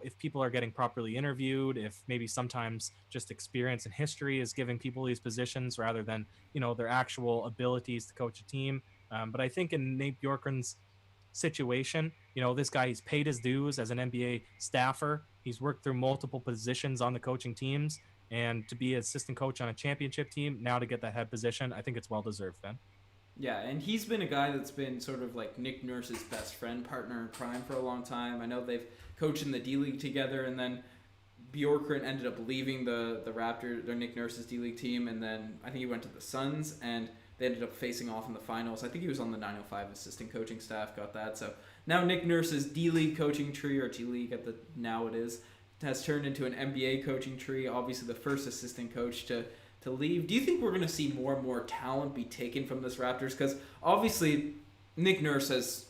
if people are getting properly interviewed, if maybe sometimes just experience and history is giving people these positions rather than, their actual abilities to coach a team. But I think in Nate Bjorkgren's situation, this guy, he's paid his dues as an NBA staffer. He's worked through multiple positions on the coaching teams, and to be assistant coach on a championship team, now to get that head position, I think it's well deserved, Ben. Yeah, and he's been a guy that's been sort of like Nick Nurse's best friend, partner in crime for a long time. I know they've coached in the D League together, and then Bjorkgren ended up leaving the Raptors, or Nick Nurse's D League team, and then I think he went to the Suns, and they ended up facing off in the finals. I think he was on the 905 assistant coaching staff, got that. So now Nick Nurse's D League coaching tree, or G League now it is, has turned into an NBA coaching tree. Obviously, the first assistant coach to leave. Do you think we're going to see more and more talent be taken from this Raptors? Because obviously, Nick Nurse has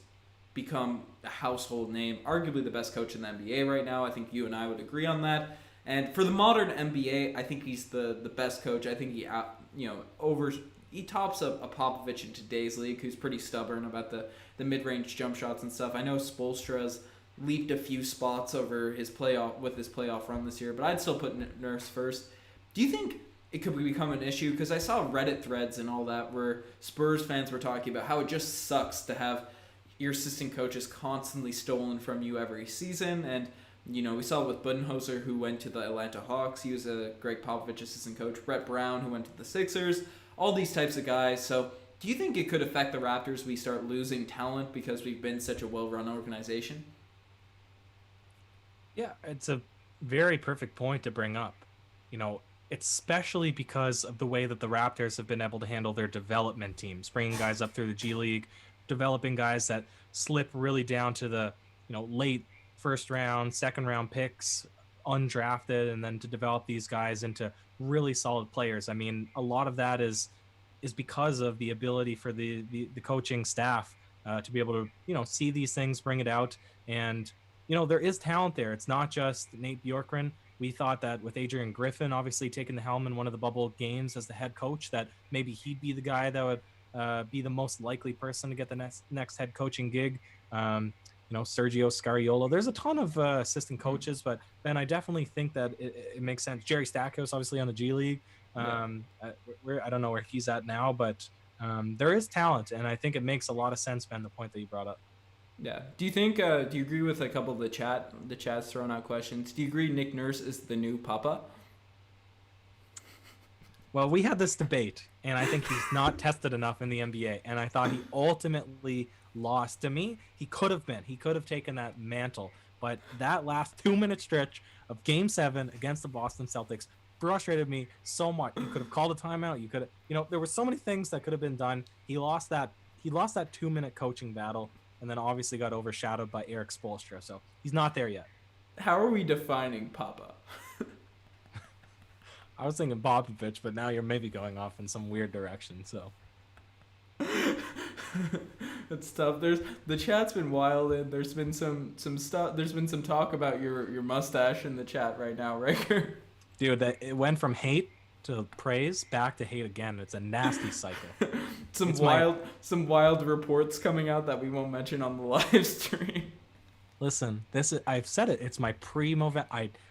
become a household name, arguably the best coach in the NBA right now. I think you and I would agree on that. And for the modern NBA, I think he's the best coach. I think he tops a Popovich in today's league, who's pretty stubborn about the mid-range jump shots and stuff. I know Spoelstra's leaped a few spots over his playoff run this year, but I'd still put Nurse first. Do you think it could become an issue? Because I saw Reddit threads and all that where Spurs fans were talking about how it just sucks to have your assistant coaches constantly stolen from you every season. And, we saw it with Budenholzer, who went to the Atlanta Hawks. He was a Greg Popovich assistant coach. Brett Brown, who went to the Sixers. All these types of guys. So do you think it could affect the Raptors? We start losing talent because we've been such a well-run organization? Yeah, it's a very perfect point to bring up. Especially because of the way that the Raptors have been able to handle their development teams, bringing guys up through the G League, developing guys that slip really down to the, late first round, second round picks, undrafted, and then to develop these guys into really solid players. I mean, a lot of that is because of the ability for the coaching staff to be able to, see these things, bring it out. And, there is talent there. It's not just Nate Bjorkgren. We thought that with Adrian Griffin obviously taking the helm in one of the bubble games as the head coach, that maybe he'd be the guy that would be the most likely person to get the next head coaching gig. Sergio Scariolo. There's a ton of assistant coaches, but Ben, I definitely think that it makes sense. Jerry Stackhouse, obviously on the G League. I don't know where he's at now, but there is talent, and I think it makes a lot of sense, Ben, the point that you brought up. Yeah. Do you think? Do you agree with a couple of the chat's throwing out questions? Do you agree Nick Nurse is the new Papa? Well, we had this debate, and I think he's not tested enough in the NBA, and I thought he ultimately lost. To me, he could have taken that mantle, but that last 2-minute stretch of Game 7 against the Boston Celtics frustrated me so much. You could have called a timeout. You could have, there were so many things that could have been done. He lost that 2-minute coaching battle, and then obviously got overshadowed by Eric Spoelstra. So he's not there yet. How are we defining Papa? I was thinking Popovich, but now you're maybe going off in some weird direction. So it's tough. The chat's been wild, and there's been some stuff. There's been some talk about your mustache in the chat right now, Ryker. Dude, it went from hate to praise back to hate again. It's a nasty cycle. Some wild reports coming out that we won't mention on the live stream. Listen, I've said it. It's my pre-Movember.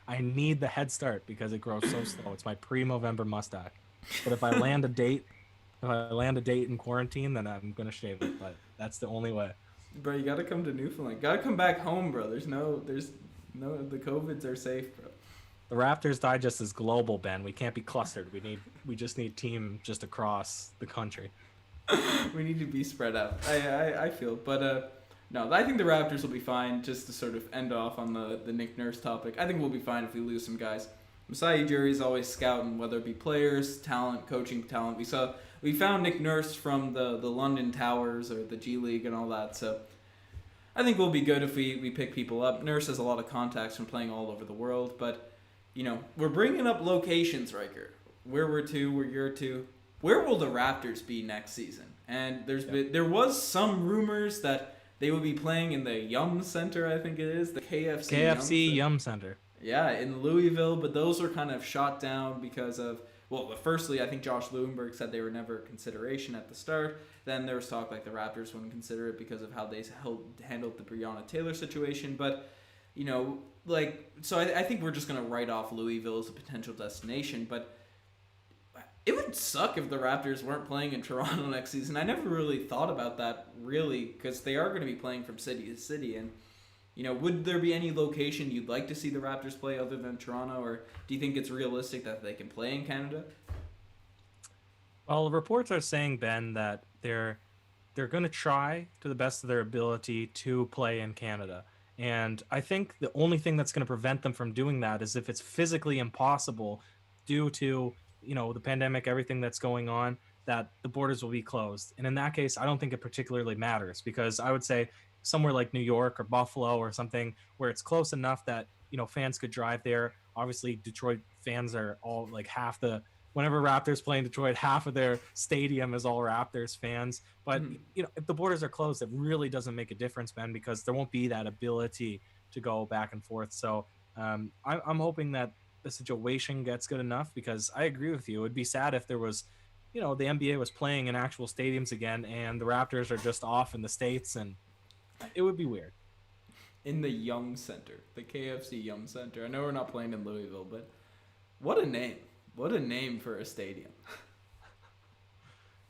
I need the head start because it grows so slow. It's my pre-Movember mustache. But if I land a date in quarantine, then I'm gonna shave it. But that's the only way. Bro, you gotta come to Newfoundland. Gotta come back home, bro. The COVIDs are safe, bro. The Raptors Digest is global, Ben. We can't be clustered. We just need team just across the country. We need to be spread out. I feel, but no, I think the Raptors will be fine. Just to sort of end off on the Nick Nurse topic, I think we'll be fine if we lose some guys. Masai Ujiri's always scouting, whether it be players, talent, coaching talent. We found Nick Nurse from the London Towers or the G League and all that. So I think we'll be good if we pick people up. Nurse has a lot of contacts from playing all over the world, but we're bringing up locations, Ryker. Where we're to, where you're to. Where will the Raptors be next season? And there was some rumors that they would be playing in the Yum Center, I think it is, the KFC Yum Center. Yeah, in Louisville, but those were kind of shot down because of, firstly, I think Josh Lewenberg said they were never a consideration at the start. Then there was talk like the Raptors wouldn't consider it because of how they handled the Breonna Taylor situation. But So I think we're just gonna write off Louisville as a potential destination, but it would suck if the Raptors weren't playing in Toronto next season. I never really thought about that, really, because they are going to be playing from city to city. And, would there be any location you'd like to see the Raptors play other than Toronto? Or do you think it's realistic that they can play in Canada? Well, reports are saying, Ben, that they're going to try to the best of their ability to play in Canada. And I think the only thing that's going to prevent them from doing that is if it's physically impossible due to the pandemic, everything that's going on, that the borders will be closed. And in that case, I don't think it particularly matters, because I would say somewhere like New York or Buffalo or something where it's close enough that fans could drive there. Obviously Detroit fans are all like whenever Raptors play in Detroit, half of their stadium is all Raptors fans. But if the borders are closed, it really doesn't make a difference, Ben, because there won't be that ability to go back and forth. So I'm hoping that the situation gets good enough, because I agree with you. It would be sad if there was, the NBA was playing in actual stadiums again and the Raptors are just off in the States, and it would be weird. In the Yum Center, the KFC Yum Center. I know we're not playing in Louisville, but what a name. What a name for a stadium.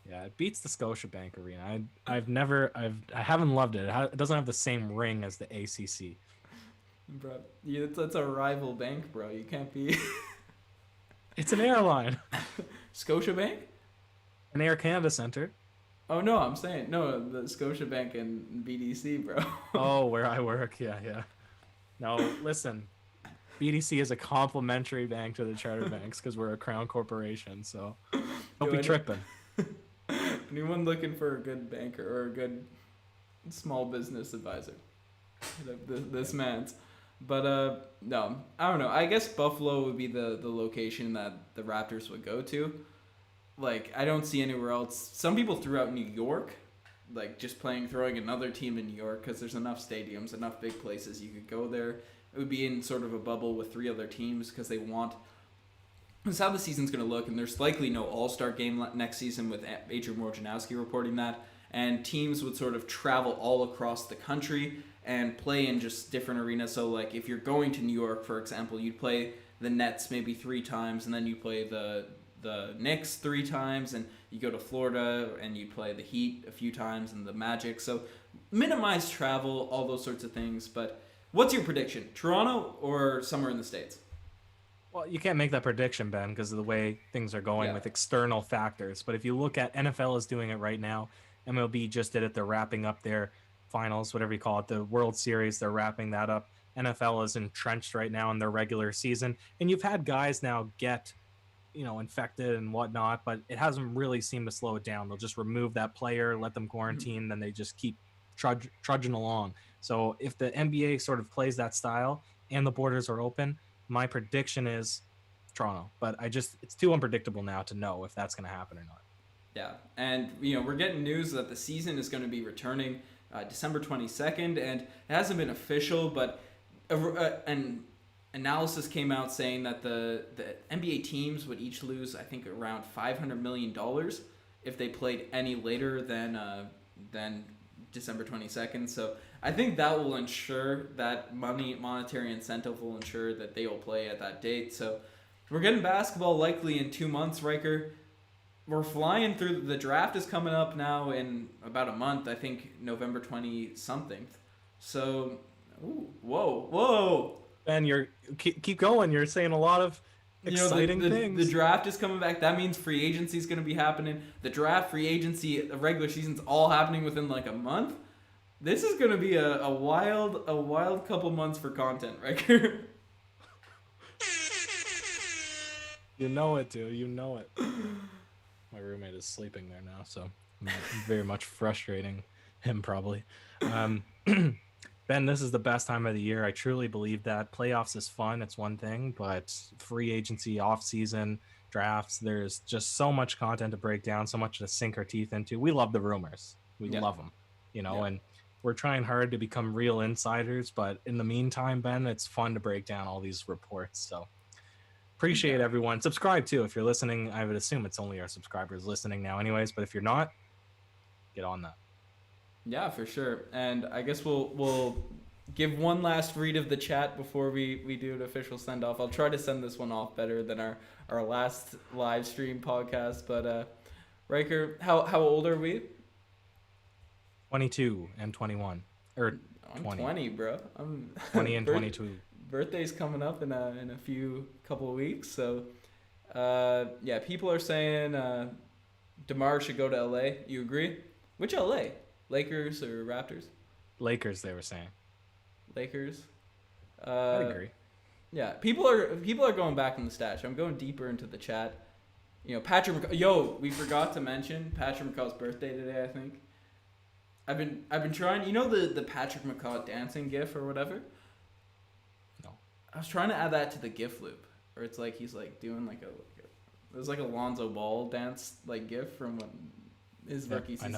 Yeah, it beats the Scotiabank Arena. I haven't loved it. It doesn't have the same ring as the ACC. Bro, that's a rival bank, bro. You can't be. It's an airline. Scotiabank? An Air Canada Center. Oh, no, I'm saying. No, the Scotiabank and BDC, bro. Oh, where I work. Yeah. No, listen. BDC is a complimentary bank to the charter banks because we're a crown corporation, so don't be tripping. Anyone looking for a good banker or a good small business advisor? This man's. But no, I don't know. I guess Buffalo would be the location that the Raptors would go to. Like, I don't see anywhere else. Some people threw out New York, like just throwing another team in New York, because there's enough stadiums, enough big places you could go there. It would be in sort of a bubble with 3 other teams, because they want. That's how the season's going to look, and there's likely no All-Star game next season, with Adrian Wojnarowski reporting that. And teams would sort of travel all across the country and play in just different arenas. So, like, if you're going to New York, for example, you'd play the Nets maybe 3 times, and then you play the Knicks 3 times, and you go to Florida and you play the Heat a few times and the Magic. So minimize travel, all those sorts of things. But what's your prediction? Toronto or somewhere in the States? Well, you can't make that prediction, Ben, because of the way things are going with external factors. But if you look at NFL is doing it right now, MLB just did it. They're wrapping up their finals, whatever you call it, the World Series. They're wrapping that up. NFL is entrenched right now in their regular season. And you've had guys now get infected and whatnot, but it hasn't really seemed to slow it down. They'll just remove that player, let them quarantine, then they just keep trudging along. So if the NBA sort of plays that style and the borders are open, my prediction is Toronto. But it's too unpredictable now to know if that's going to happen or not. Yeah, and we're getting news that the season is going to be returning December 22nd, and it hasn't been official, but an analysis came out saying that the NBA teams would each lose, I think, around $500 million if they played any later than December 22nd. So I think that will ensure that monetary incentive will ensure that they will play at that date. So we're getting basketball likely in 2 months, Riker. We're flying through. The draft is coming up now in about a month. I think November 20-something. So, whoa. Ben, keep going. You're saying a lot of exciting things. The draft is coming back. That means free agency is going to be happening. The draft, free agency, the regular season's all happening within like a month. This is going to be a wild couple months for content, right? You know it, dude. You know it. My roommate is sleeping there now, so I'm very much frustrating him probably. Ben, this is the best time of the year. I truly believe that. Playoffs is fun. It's one thing, but free agency, off-season, drafts, there's just so much content to break down, so much to sink our teeth into. We love the rumors. We love them, and we're trying hard to become real insiders, but in the meantime, Ben, it's fun to break down all these reports. So appreciate everyone. Subscribe too. If you're listening, I would assume it's only our subscribers listening now anyways, but if you're not, get on that. Yeah, for sure. And I guess we'll give one last read of the chat before we do an official send off. I'll try to send this one off better than our last live stream podcast. But Riker, how old are we? 22 and 21. Or I'm 20. 20, bro. I'm 20 and 22. Birthday's coming up in a couple of weeks, so yeah, people are saying DeMar should go to LA. You agree? Which LA? Lakers or Raptors? Lakers, they were saying. Lakers. I agree. Yeah, people are going back in the stash. I'm going deeper into the chat. You know, Patrick McCaw. Yo, we forgot to mention Patrick McCaw's birthday today. I think. I've been trying. You know the Patrick McCaw dancing GIF or whatever. No. I was trying to add that to the GIF loop, where it's like he's like doing like it was like a Lonzo Ball dance like GIF from when his rookie season.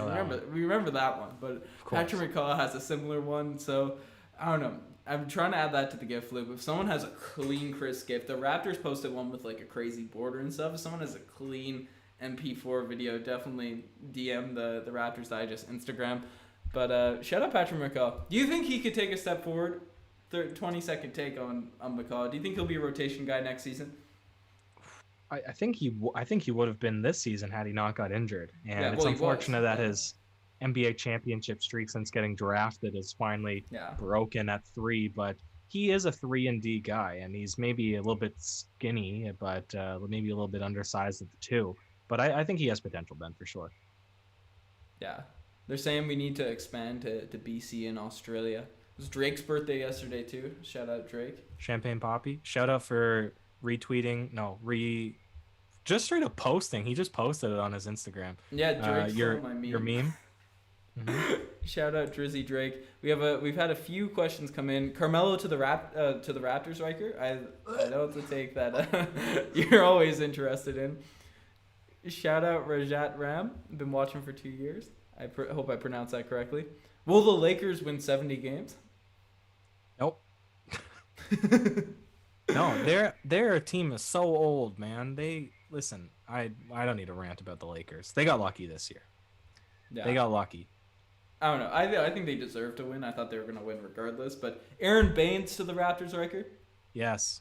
We remember that one, but Patrick McCaw has a similar one. So I don't know. I'm trying to add that to the GIF loop. If someone has a clean, crisp GIF, the Raptors posted one with like a crazy border and stuff. If someone has a clean MP4 video, definitely DM the Raptors Digest Instagram. But shout out Patrick McCaw. Do you think he could take a step forward? 20-second take on McCaw. Do you think he'll be a rotation guy next season? I think he would have been this season had he not got injured. And it's unfortunate that his NBA championship streak since getting drafted is finally broken at 3. But he is a 3-and-D guy, and he's maybe a little bit skinny, but maybe a little bit undersized at the 2. But I think he has potential, Ben, for sure. Yeah. They're saying we need to expand to BC in Australia. It was Drake's birthday yesterday, too. Shout out Drake. Champagne Poppy. Shout out for retweeting. Just straight up posting. He just posted it on his Instagram. Yeah, Drake's my meme. Your meme. Mm-hmm. Shout out Drizzy Drake. We've had a few questions come in. Carmelo to the Raptors, Riker. I know it's a take that you're always interested in. Shout out Rajat Ram. Been watching for 2 years. I hope I pronounced that correctly. Will the Lakers win 70 games? Nope. No, their team is so old, man. Listen. I don't need to rant about the Lakers. They got lucky this year. Yeah. They got lucky. I don't know. I think they deserve to win. I thought they were going to win regardless. But Aaron Baines to the Raptors, Riker? Yes.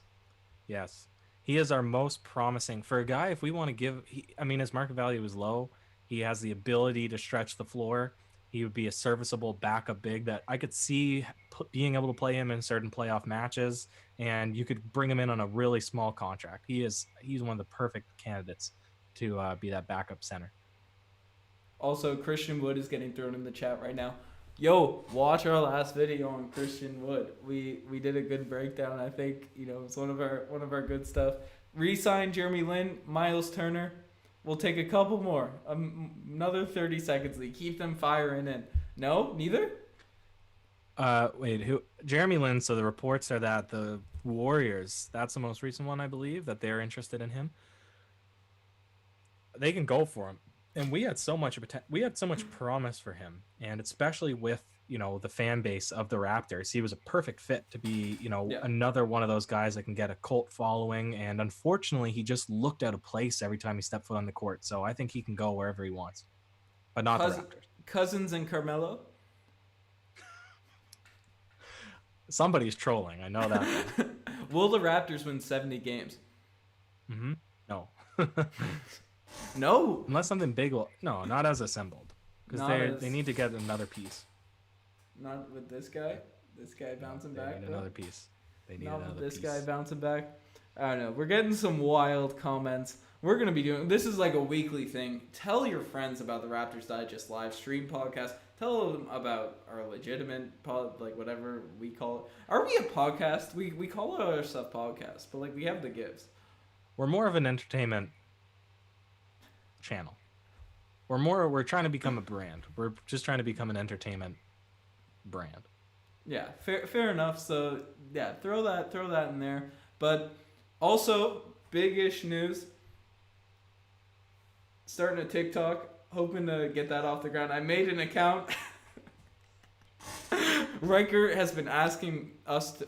He is our most promising. For a guy, if we want to give... his market value is low. He has the ability to stretch the floor. He would be a serviceable backup big that I could see being able to play him in certain playoff matches, and you could bring him in on a really small contract. He's one of the perfect candidates to be that backup center. Also, Christian Wood is getting thrown in the chat right now. Yo, watch our last video on Christian Wood. We did a good breakdown. I think it's one of our good stuff. Re-sign Jeremy Lin, Miles Turner. We'll take a couple more. Another 30 seconds league. Keep them firing in. No, neither. Wait, who? Jeremy Lin. So the reports are that the Warriors. That's the most recent one, I believe, that they're interested in him. They can go for him. And we had so much promise for him, and especially with the fan base of the Raptors, he was a perfect fit to be another one of those guys that can get a cult following. And unfortunately, he just looked out of place every time he stepped foot on the court. So I think he can go wherever he wants, but not the Raptors. Cousins and Carmelo. Somebody's trolling. I know that. Will the Raptors win 70 games? Mm-hmm. No. No, unless something big will. No, not as assembled, because they need to get another piece. Not with this guy. This guy bouncing back. They need another piece. They need not another with this piece. guy bouncing back. I don't know. We're getting some wild comments. We're gonna be doing this is like a weekly thing. Tell your friends about the Raptors Digest live stream podcast. Tell them about our legitimate whatever we call it. Are we a podcast? We call it ourselves podcast, but we have the gives. We're more of an entertainment channel. We're trying to become a brand. We're just trying to become an entertainment brand. Yeah, fair enough. So yeah, throw that in there. But also big-ish news. Starting a TikTok, hoping to get that off the ground. I made an account. Riker has been asking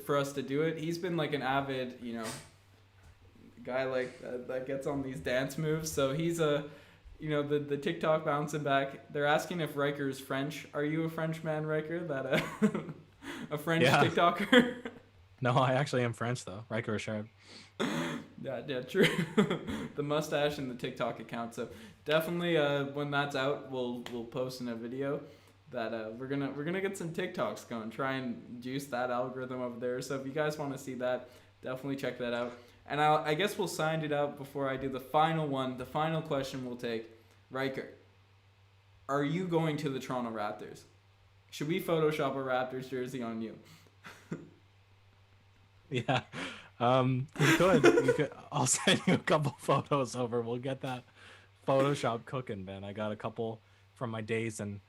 for us to do it. He's been an avid, guy that gets on these dance moves. So he's the TikTok bouncing back. They're asking if Riker is French. Are you a French man, Riker? That A French Yeah. TikToker. No, I actually am French though. Ryker Richard. Yeah, true. The mustache and the TikTok account. So definitely, when that's out, we'll post in a video that we're gonna get some TikToks going. Try and juice that algorithm over there. So if you guys want to see that, definitely check that out. And I guess we'll sign it out before I do the final one. The final question we'll take. Riker, are you going to the Toronto Raptors? Should we Photoshop a Raptors jersey on you? Yeah. You could. I'll send you a couple photos over. We'll get that Photoshop cooking, man. I got a couple from my days in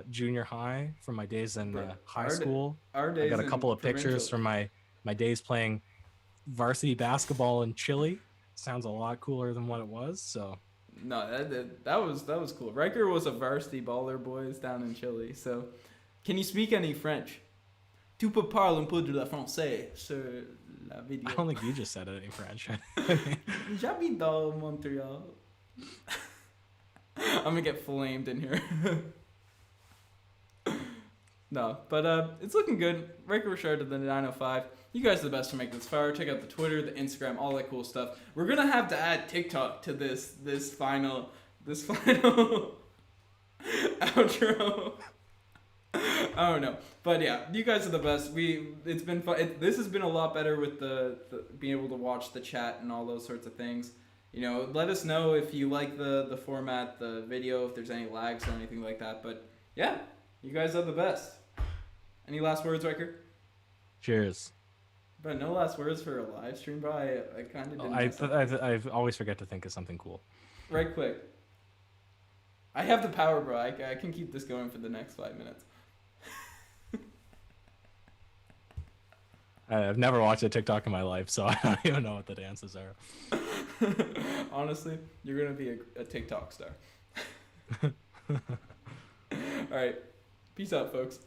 junior high, from my days in high school. Our days I got a couple of pictures from my days playing varsity basketball in Chile. Sounds a lot cooler than what it was. So no, that was cool. Riker was a varsity baller, boys, down in Chile. So, can you speak any French? Tu peux parler un peu de la français sur la vidéo. I don't think you just said any French. J'habite dans Montreal. I'm gonna get flamed in here. No, but it's looking good. Riker Richard to the 905. You guys are the best to make this far. Check out the Twitter, the Instagram, all that cool stuff. We're gonna have to add TikTok to this final outro. I don't know, but yeah, you guys are the best. It's been fun. This has been a lot better with the being able to watch the chat and all those sorts of things. You know, let us know if you like the format, the video, if there's any lags or anything like that. But yeah, you guys are the best. Any last words, Riker? Cheers. But no last words for a live stream, bro. I kind of didn't. I always forget to think of something cool. Right quick. I have the power, bro. I can keep this going for the next 5 minutes. I've never watched a TikTok in my life, so I don't even know what the dances are. Honestly, you're going to be a TikTok star. All right. Peace out, folks.